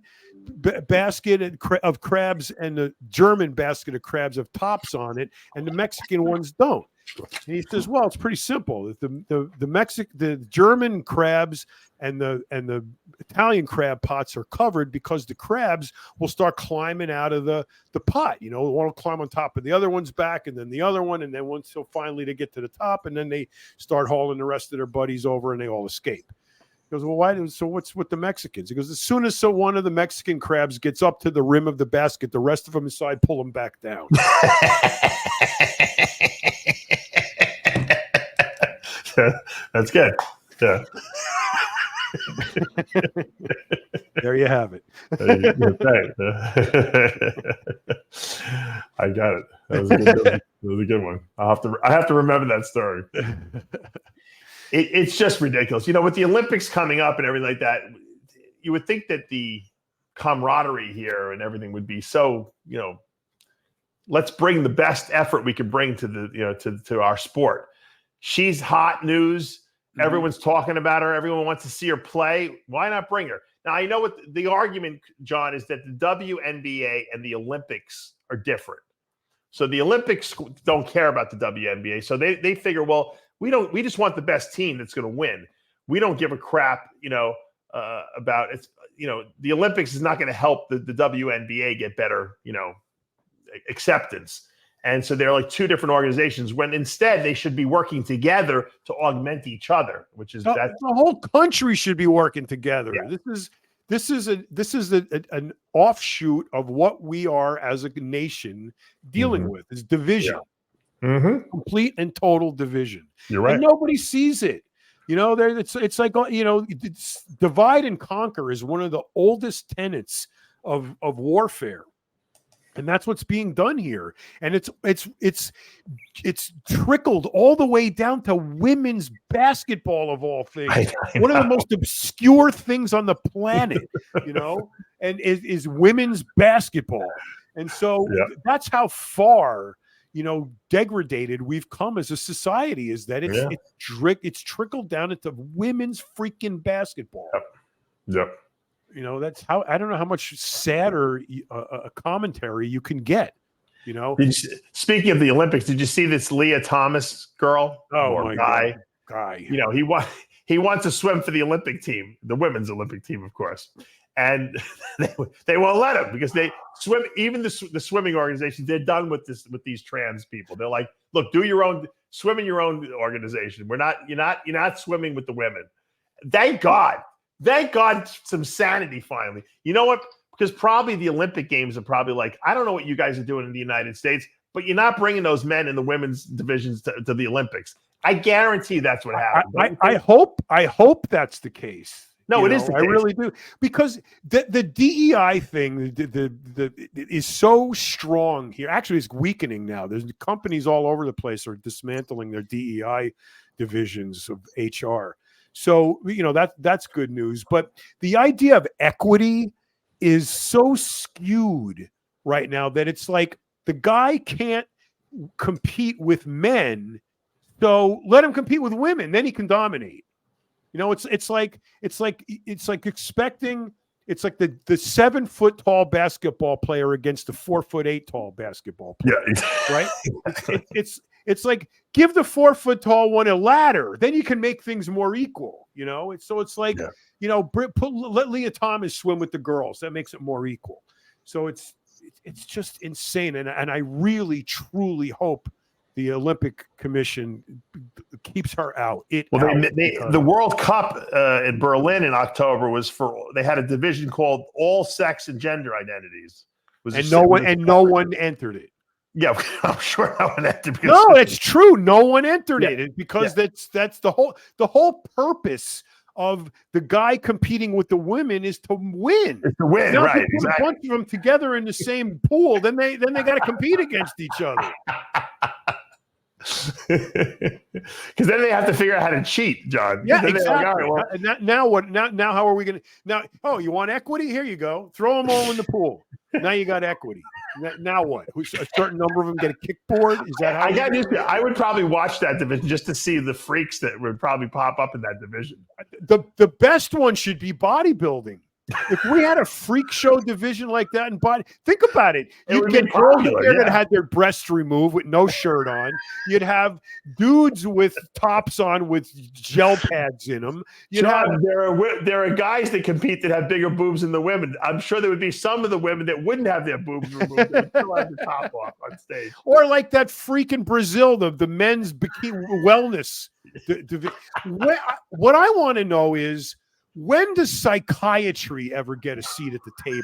basket of crabs and the German basket of crabs have tops on it, and the Mexican ones don't?" And he says, "Well, it's pretty simple. The German crabs and the Italian crab pots are covered because the crabs will start climbing out of the pot. One will climb on top of the other one's back, and then the other one, and then until finally they get to the top, and then they start hauling the rest of their buddies over, and they all escape." He goes, "Well, why? So what's with the Mexicans?" He goes, "As soon as one of the Mexican crabs gets up to the rim of the basket, the rest of them inside pull them back down." That's good. Yeah. There you have it. I got it. That was a good one. I have to remember that story. It's just ridiculous. With the Olympics coming up and everything like that, you would think that the camaraderie here and everything would be so, let's bring the best effort we can bring to to our sport. She's hot news. Everyone's talking about her. Everyone wants to see her play. Why not bring her? Now, I know what the argument, John, is that the WNBA and the Olympics are different. So the Olympics don't care about the WNBA. So they figure, well, we just want the best team that's going to win. We don't give a crap, about it. The Olympics is not going to help the WNBA get better, acceptance. And so they're like two different organizations, when instead they should be working together to augment each other, which is the whole country should be working together. Yeah. This is an offshoot of what we are as a nation dealing with, is division. Yeah. Mm-hmm. Complete and total division. You're right. And nobody sees it. It's like, divide and conquer is one of the oldest tenets of warfare. And that's what's being done here. And it's trickled all the way down to women's basketball, of all things. I one of the most obscure things on the planet, and is women's basketball. And so that's how far, degraded we've come as a society, is that it's trickled down into women's freaking basketball. Yep. That's how, I don't know how much sadder a commentary you can get. Speaking of the Olympics, did you see this Leah Thomas girl? Oh, my guy. Guy. He wants to swim for the Olympic team, the women's Olympic team, of course. And they won't let him, because they swim. Even the swimming organizations, they're done with these trans people. They're like, look, swim in your own organization. You're not swimming with the women. Thank God Thank God, some sanity finally. You know what? Because probably the Olympic Games are probably like, I don't know what you guys are doing in the United States, but you're not bringing those men in the women's divisions to the Olympics. I guarantee that's what happened. I hope that's the case. No, it is the case. I really do, because the DEI thing is so strong here. Actually, it's weakening now. There's companies all over the place are dismantling their DEI divisions of HR. So that's good news. But the idea of equity is so skewed right now that it's like the guy can't compete with men, so let him compete with women, then he can dominate. It's like expecting, it's like the 7-foot tall basketball player against the 4'8" tall basketball player. Yeah, right. It's like, give the 4-foot tall one a ladder, then you can make things more equal. It's like, let Leah Thomas swim with the girls. That makes it more equal. So it's just insane. And I really, truly hope the Olympic Commission keeps her out. The World Cup in Berlin in October they had a division called all sex and gender identities. No one entered it. Yeah, I'm sure no one entered. No, it's true. No one entered it because that's the whole purpose of the guy competing with the women is to win. It's to win, right? Put exactly. A bunch of them together in the same pool, then they got to compete against each other. Because then they have to figure out how to cheat, John. Yeah, exactly. Now what? Now how are we going to? Now, you want equity? Here you go. Throw them all in the pool. Now you got equity. Now what? A certain number of them get a kickboard? Is that how? I would probably watch that division just to see the freaks that would probably pop up in that division. The best one should be bodybuilding. If we had a freak show division like that in body, think about it. You'd get girls there that had their breasts removed with no shirt on. You'd have dudes with tops on with gel pads in them. There are guys that compete that have bigger boobs than the women. I'm sure there would be some of the women that wouldn't have their boobs removed. They'd still have the top off on stage. Or like that freak in Brazil, the men's bikini wellness. What I want to know is, when does psychiatry ever get a seat at the table?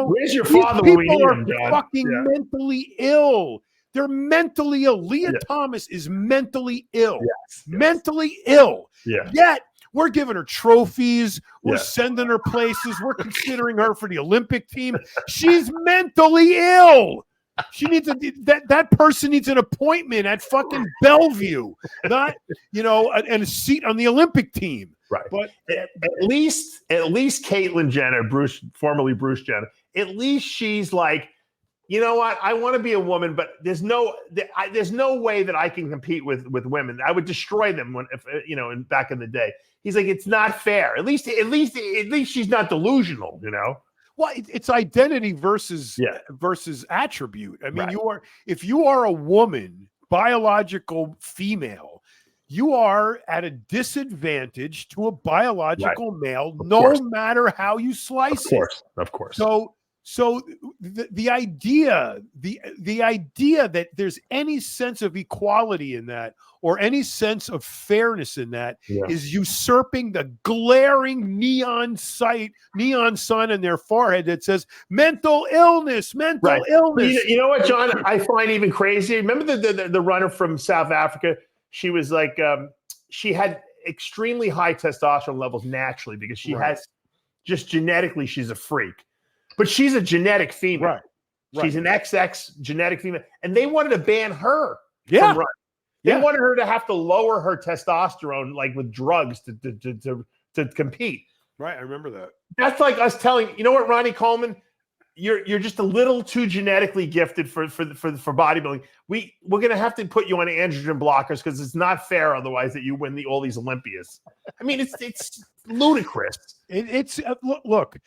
Where's your father when we need him, John? Fucking mentally ill. They're mentally ill. Leah Thomas is mentally ill. Yes. Mentally ill. Yeah. Yet we're giving her trophies. We're sending her places. We're considering her for the Olympic team. She's mentally ill. She needs that person needs an appointment at fucking Bellevue, not and a seat on the Olympic team. Right, but at least Caitlyn Jenner, formerly Bruce Jenner, at least she's like, you know what? I want to be a woman, but there's no way that I can compete with women. I would destroy them back in the day. He's like, it's not fair. At least she's not delusional. Well, it's identity versus attribute. I mean, if you are a woman, biological female, you are at a disadvantage to a biological male, no matter how you slice it. Of course. So the idea that there's any sense of equality in that or any sense of fairness in that is usurping the glaring neon sign in their forehead that says mental illness. You know what, John? I find even crazier. Remember the runner from South Africa? She was like, she had extremely high testosterone levels naturally because she has just genetically, she's a freak. But she's a genetic female. Right. She's an XX genetic female. And they wanted to ban her from running. They wanted her to have to lower her testosterone, like with drugs, to compete. Right. I remember that. That's like us telling, you know what, Ronnie Coleman? You're just a little too genetically gifted for bodybuilding. We're gonna have to put you on androgen blockers because it's not fair otherwise that you win all these Olympias. I mean, it's ludicrous. Look.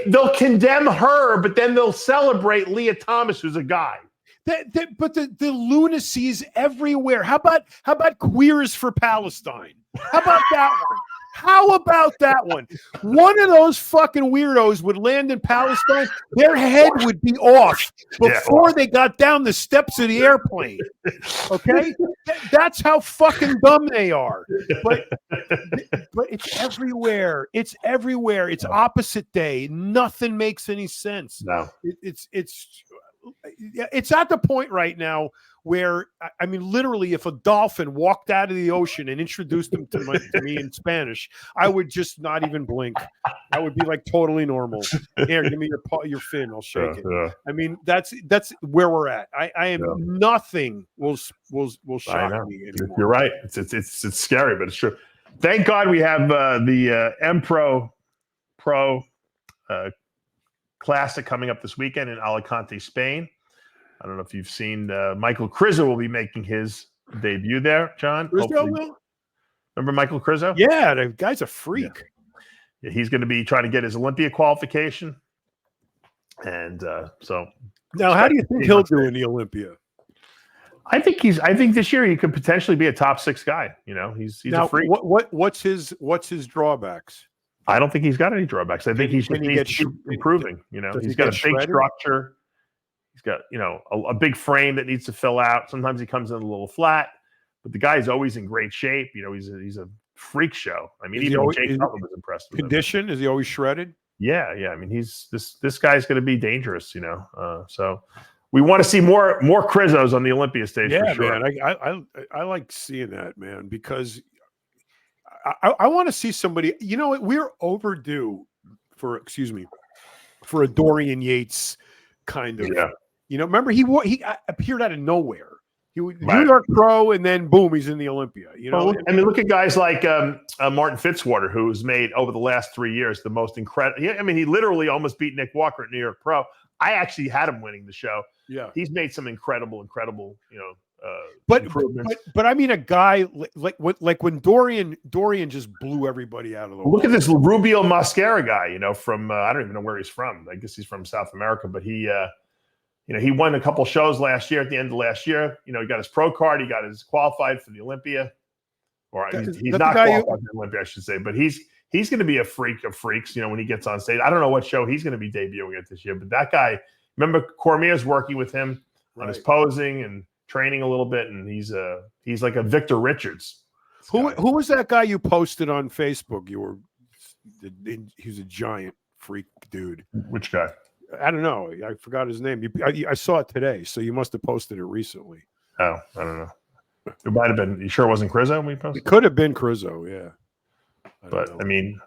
They'll condemn her, but then they'll celebrate Leah Thomas, who's a guy. But the lunacy is everywhere. How about Queers for Palestine? How about that one? How about that one? One of those fucking weirdos would land in Palestine. Their head would be off before they got down the steps of the airplane. Okay? That's how fucking dumb they are. But it's everywhere. It's everywhere. It's opposite day. Nothing makes any sense. No. It's at the point right now where, I mean, literally, if a dolphin walked out of the ocean and introduced them to me in Spanish, I would just not even blink. I would be like totally normal. Here, give me your fin. I'll shake it. Yeah. I mean, that's where we're at. I am nothing will shock me anymore. You're right. It's scary, but it's true. Thank God we have the M Pro Classic coming up this weekend in Alicante, Spain. I don't know if you've seen Michael Krizo will be making his debut there, John. Will? Remember Michael Krizo? Yeah, the guy's a freak. Yeah, he's going to be trying to get his Olympia qualification. And so now, how do you think he'll do in the Olympia? I think this year he could potentially be a top 6 guy. You know, he's now, a freak. What's his drawbacks? I don't think he's got any drawbacks. I think he's improving. You know, he's got a big structure. He's got, you know, a big frame that needs to fill out. Sometimes he comes in a little flat, but the guy's always in great shape. You know, he's a freak show. I mean, even Jake Cutler was impressed with condition. Is he always shredded? Yeah. I mean, this guy's going to be dangerous. You know, so we want to see more Krizos on the Olympia stage. Yeah, for sure. Man. I like seeing that, man, because I want to see somebody. You know, we're overdue for a Dorian Yates kind of. Yeah. You know, remember he appeared out of nowhere. He was New York Pro, and then boom, he's in the Olympia. You know, well, I mean, look at guys like Martin Fitzwater, who's made over the last 3 years the most incredible. I mean, he literally almost beat Nick Walker at New York Pro. I actually had him winning the show. Yeah, he's made some incredible, you know. But I mean, a guy like when Dorian just blew everybody out of the. Look at this Rubio Mascara guy. You know, from I don't even know where he's from. I guess he's from South America, but he. You know, he won a couple shows last year. At the end of last year, you know, he got his pro card. He got his qualified for the Olympia, or he's not qualified for the Olympia, I should say. But he's going to be a freak of freaks. You know, when he gets on stage, I don't know what show he's going to be debuting at this year. But that guy, remember, Cormier's working with him on his posing and training a little bit, and he's like a Victor Richards. Who was that guy you posted on Facebook? He was a giant freak dude. Which guy? I don't know. I forgot his name. I saw it today, so you must have posted it recently. Oh, I don't know. It might have been. You sure it wasn't Krizo we posted? It could have been Krizo, yeah. I mean,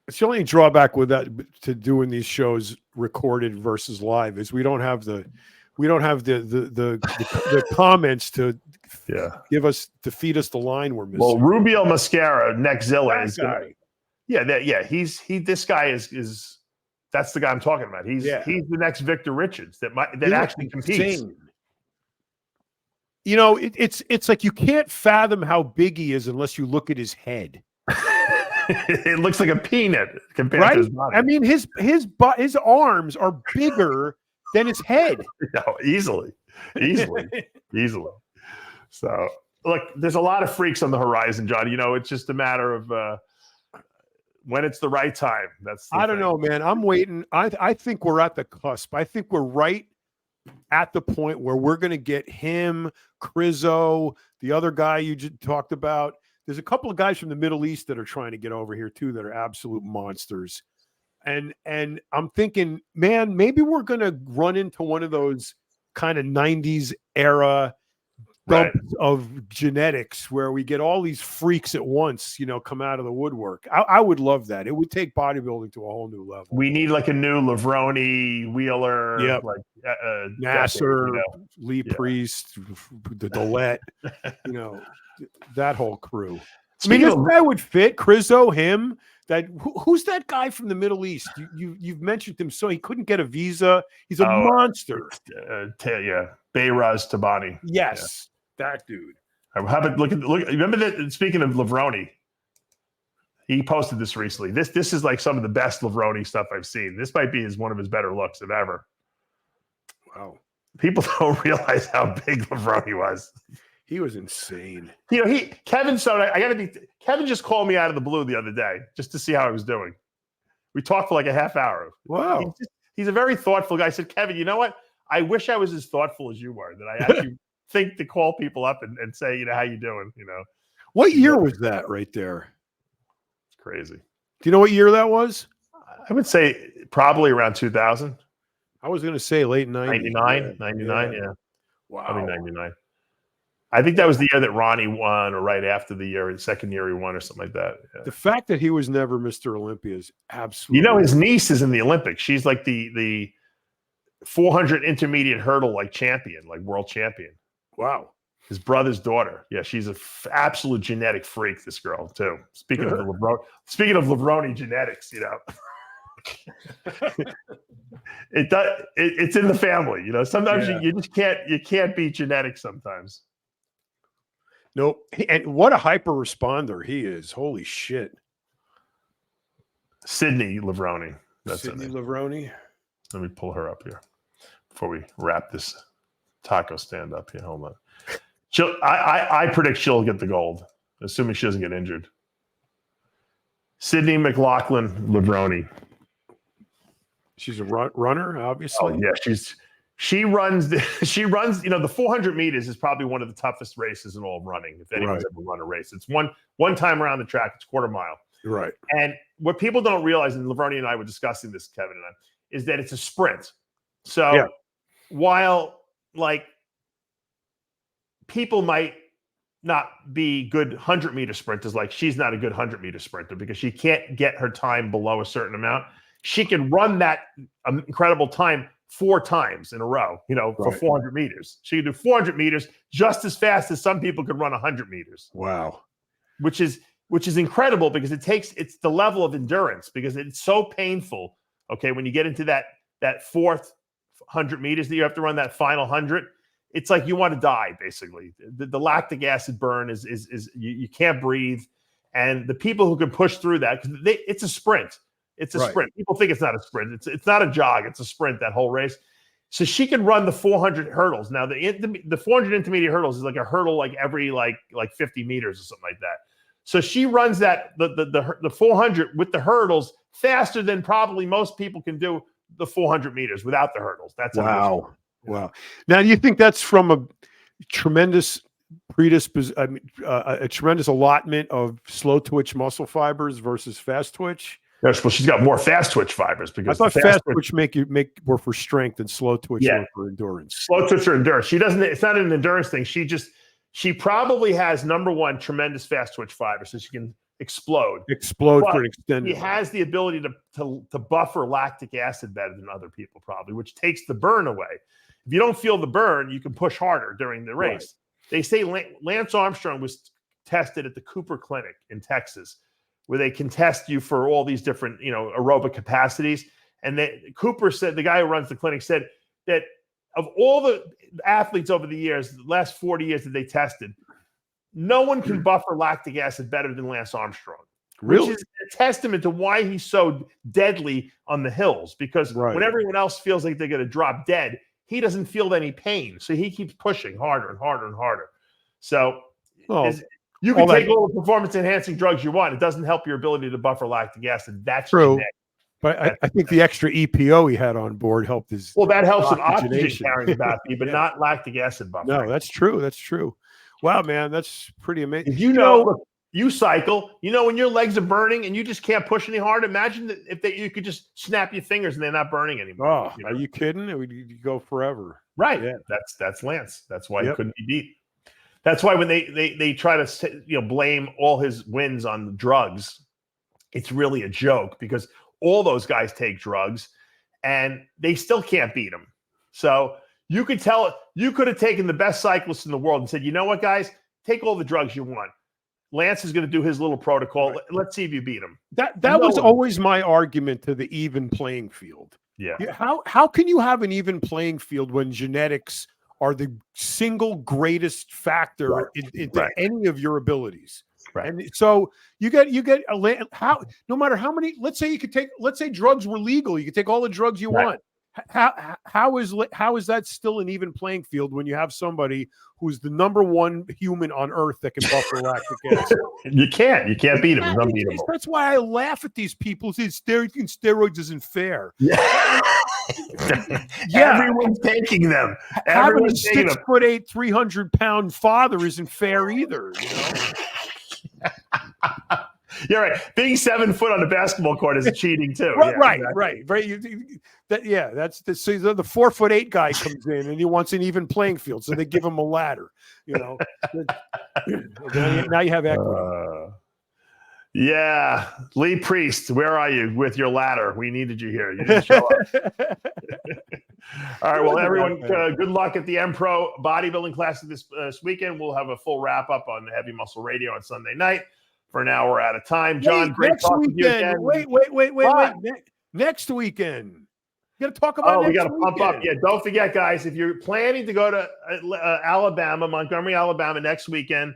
it's the only drawback with that to doing these shows recorded versus live is we don't have the comments to feed us the line we're missing. Well, Rubio Mascara, Nexzilla is guy. This guy is. That's the guy I'm talking about. He's the next Victor Richards that actually competes. Insane. You know, it's like you can't fathom how big he is unless you look at his head. It looks like a peanut compared to his body. I mean, his arms are bigger than his head. No, easily. So, look, there's a lot of freaks on the horizon, John. You know, it's just a matter of when it's the right time. I don't know, man. I'm waiting. I think we're at the cusp. I think we're right at the point where we're going to get him, Krizo, the other guy you just talked about. There's a couple of guys from the Middle East that are trying to get over here too that are absolute monsters. And I'm thinking, man, maybe we're going to run into one of those kind of 90s era dumps of genetics where we get all these freaks at once, you know, come out of the woodwork. I would love that. It would take bodybuilding to a whole new level. We need like a new Levrone, Wheeler, like Nasser, Lee Priest, the Dolette, you know, that whole crew. I mean, this guy would fit. Krizo, him. Who's that guy from the Middle East? You've mentioned him, so he couldn't get a visa. He's a monster. Bayraz Tabani. Yes. That dude. How about look? Remember that? Speaking of Levrone, he posted this recently. This is like some of the best Levrone stuff I've seen. This might be one of his better looks of ever. Wow. People don't realize how big Levrone was. He was insane. Kevin just called me out of the blue the other day just to see how I was doing. We talked for like a half hour. Wow. He's a very thoughtful guy. I said, Kevin, you know what? I wish I was as thoughtful as you were, that I actually think to call people up and say, how you doing, What year was that right there? It's crazy. Do you know what year that was? I would say probably around 2000. I was going to say late 90s. 99, yeah. Wow. Probably 99. I think that was the year that Ronnie won, or right after the second year he won, or something like that. Yeah. The fact that he was never Mr. Olympia is absolutely. His niece is in the Olympics. She's like the 400 intermediate hurdle champion, world champion. Wow. His brother's daughter. Yeah, she's an absolute genetic freak, this girl, too. Speaking of Levrone genetics, it's in the family. Sometimes you just can't beat genetics sometimes. Nope. And what a hyper responder he is. Holy shit. Sydney Levrone. That's Sydney Levrone. Let me pull her up here before we wrap this taco stand up here. Hold on. I predict she'll get the gold, assuming she doesn't get injured. Sydney McLaughlin Levrone. She's a runner, obviously. Oh, yeah, she runs. The 400 meters is probably one of the toughest races in all of running. If anyone's ever run a race, it's one time around the track. It's quarter mile. Right. And what people don't realize, and Levrone and I were discussing this, Kevin and I, is that it's a sprint. So while people might not be good 100-meter sprinters, she's not a good 100-meter sprinter because she can't get her time below a certain amount. She can run that incredible time 4 times in a row, for 400 meters. She can do 400 meters just as fast as some people could run 100 meters. Wow. Which is incredible because it's the level of endurance, because it's so painful. Okay. When you get into that fourth 100 meters that you have to run, that final 100, it's like you want to die, basically. The lactic acid burn is you can't breathe. And the people who can push through that, because it's a sprint. It's a sprint. People think it's not a sprint. It's not a jog. It's a sprint, that whole race. So she can run the 400 hurdles. Now, the 400 intermediate hurdles is like a hurdle every 50 meters or something like that. So she runs the 400 with the hurdles faster than probably most people can do the 400 meters without the hurdles. That's wow. Wow. Now, do you think that's from a tremendous a tremendous allotment of slow twitch muscle fibers versus fast twitch? Yes, well, she's got more fast twitch fibers, because I thought fast twitch were for strength and slow twitch were for endurance. Slow twitch or endurance. She doesn't. It's not an endurance thing. She probably has, number one, tremendous fast twitch fibers, so she can explode for an extended. She has the ability to buffer lactic acid better than other people, probably, which takes the burn away. If you don't feel the burn, you can push harder during the race. Right. They say Lance Armstrong was tested at the Cooper Clinic in Texas, where they can test you for all these different, aerobic capacities. And Cooper said, the guy who runs the clinic said that of all the athletes over the years, the last 40 years that they tested, no one can buffer lactic acid better than Lance Armstrong. Really? Which is a testament to why he's so deadly on the hills, because when everyone else feels like they're going to drop dead, he doesn't feel any pain. So he keeps pushing harder and harder and harder. So you can take all the performance-enhancing drugs you want. It doesn't help your ability to buffer lactic acid. That's true. But I think the extra EPO he had on board helped his. Well, that helps with oxygen carrying capacity, but not lactic acid buffering. No, that's true. That's true. Wow, man, that's pretty amazing. If you cycle, when your legs are burning and you just can't push any harder, imagine if you could just snap your fingers and they're not burning anymore. Oh, are you kidding? It would go forever. Right. Yeah. That's Lance. That's why he couldn't be beat. That's why when they try to blame all his wins on drugs, it's really a joke, because all those guys take drugs and they still can't beat him. So you could have taken the best cyclist in the world and said, you know what, guys, take all the drugs you want. Lance is going to do his little protocol. Right. Let's see if you beat him. That was always my argument to the even playing field. Yeah. How can you have an even playing field when genetics are the single greatest factor into any of your abilities? Right. And so you get no matter how many, let's say drugs were legal, you could take all the drugs you want. How is that still an even playing field when you have somebody who's the number one human on earth that can buffer lactic acid? You can't beat him. It's unbeatable. That's why I laugh at these people who say steroids isn't fair. Yeah. Everyone's taking them. Having a 6'8", 300-pound father isn't fair either. You know? You're right. Being 7 foot on a basketball court is cheating too. Right. That's the 4'8" guy comes in and he wants an even playing field, so they give him a ladder. You know, now you have equity. Yeah, Lee Priest, where are you with your ladder? We needed you here. You didn't show up. All right, well, everyone, good luck at the M-Pro bodybuilding class this weekend. We'll have a full wrap-up on Heavy Muscle Radio on Sunday night. For now, we're out of time. John, great talking to you again. Wait. Next weekend. You got to talk about we got to pump up. Yeah, don't forget, guys, if you're planning to go to Alabama, Montgomery, Alabama next weekend,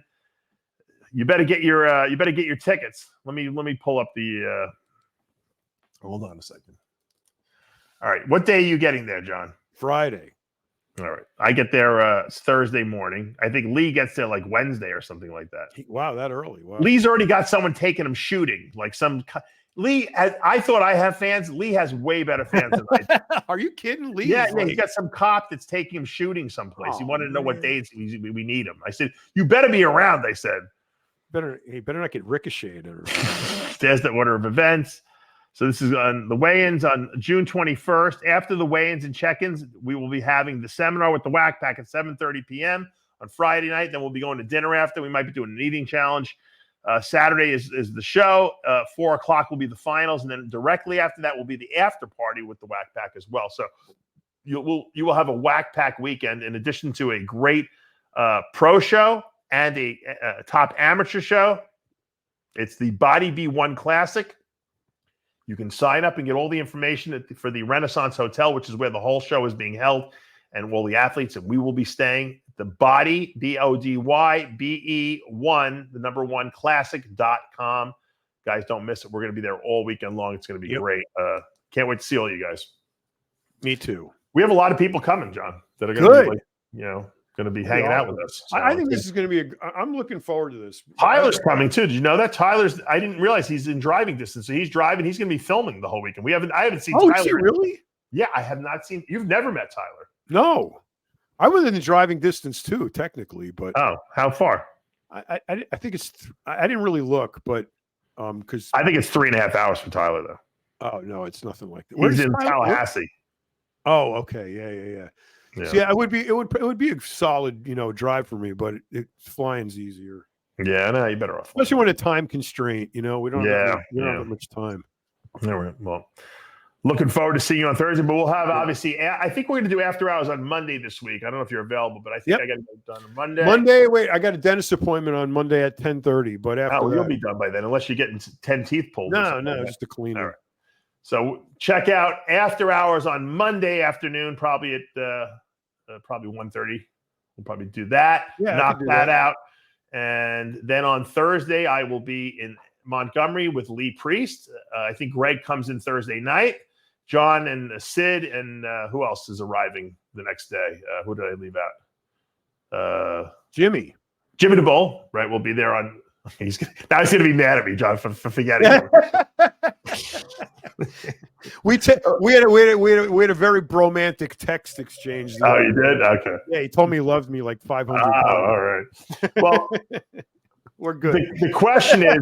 you better get your tickets. Let me pull up the hold on a second. All right. What day are you getting there, John? Friday. All right. I get there Thursday morning. I think Lee gets there like Wednesday or something like that. Wow, that early. Wow. Lee's already got someone taking him shooting. Like Lee, I thought I have fans. Lee has way better fans than I do. Are you kidding? Lee? Yeah, he's got some cop that's taking him shooting someplace. He wanted to know what days we need him. I said, you better be around, they said. He better not get ricocheted. There's the order of events. So this is on the weigh-ins on June 21st. After the weigh-ins and check-ins, we will be having the seminar with the Whack Pack at 7:30 p.m. on Friday night. Then we'll be going to dinner after. We might be doing an eating challenge. Saturday is the show. 4 o'clock will be the finals. And then directly after that will be the after party with the Whack Pack as well. So you will have a Whack Pack weekend in addition to a great pro show and a top amateur show. It's the Body B1 Classic. You can sign up and get all the information for the Renaissance Hotel, which is where the whole show is being held, and all the athletes. And we will be staying the Body, BODYBE1, the number 1 classic.com. Guys, don't miss it. We're going to be there all weekend long. It's going to be great. Can't wait to see all you guys. Me too. We have a lot of people coming, John, that are going to be going to be hanging out with us. So I think this is going to be I'm looking forward to this. Tyler's coming too. Did you know that? I didn't realize he's in driving distance. So he's driving. He's going to be filming the whole weekend. I haven't seen Tyler. Oh, is he really? Yeah, I have not seen. You've never met Tyler. No. I was in driving distance too, technically, but how far? I think it's I didn't really look, but because I think it's 3.5 hours for Tyler though. Oh no, it's nothing like that. He's in Tallahassee. Oh, okay. Yeah. So yeah, it would be a solid, drive for me, but flying's easier. Yeah, no, you better off. Especially when a time constraint, we don't have that much time. Well, looking forward to seeing you on Thursday, but we'll have obviously, I think we're going to do after hours on Monday this week. I don't know if you're available, but I think I got to get done on Monday. Wait, I got a dentist appointment on Monday at 10:30, but after you'll be done by then, unless you're getting 10 teeth pulled. No, just a cleaner. All right. So check out after hours on Monday afternoon, probably at probably 1:30. We'll probably do that. Knock that out. And then on Thursday, I will be in Montgomery with Lee Priest. I think Greg comes in Thursday night. John and Sid and who else is arriving the next day? Who did I leave out? Jimmy DeBull, right? We'll be there on. He's going to be mad at me, John, for forgetting him. We had a very bromantic text exchange. Oh, you did? Okay. Yeah, he told me he loves me like 500 times. All right. Well, we're good. The question is,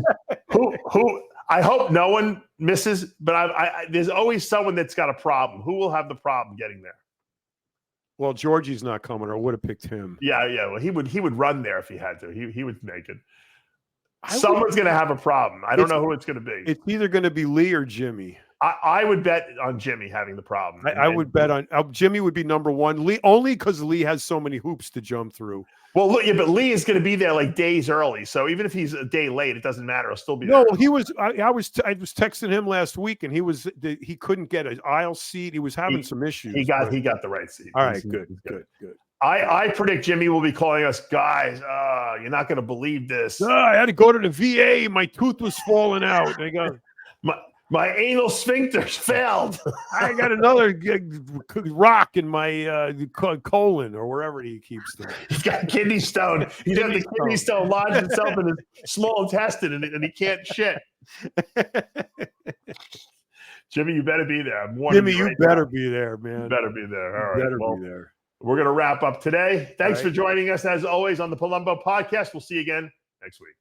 who? I hope no one misses, but there's always someone that's got a problem. Who will have the problem getting there? Well, Georgie's not coming, or I would have picked him. Yeah. Well, he would run there if he had to. He would make it. Someone's going to have a problem. I don't know who it's going to be. It's either going to be Lee or Jimmy. I would bet on Jimmy having the problem. I would bet on Jimmy would be number one. Lee, only because Lee has so many hoops to jump through. Well, look, but Lee is going to be there like days early. So even if he's a day late, it doesn't matter. He'll still be there. No, he was. I was texting him last week, and he couldn't get an aisle seat. He was having some issues. He got the right seat. All right, good. I predict Jimmy will be calling us, guys. You're not going to believe this. I had to go to the VA. My tooth was falling out. They go. My anal sphincters failed. I got another rock in my colon or wherever he keeps them. He's got kidney stone. He's got the kidney stone lodged itself in his small intestine, and he can't shit. Jimmy, you better be there. Jimmy, you better be there, man. You better be there. All right. Better be there. We're going to wrap up today. Thanks for joining us, as always, on the Palumbo Podcast. We'll see you again next week.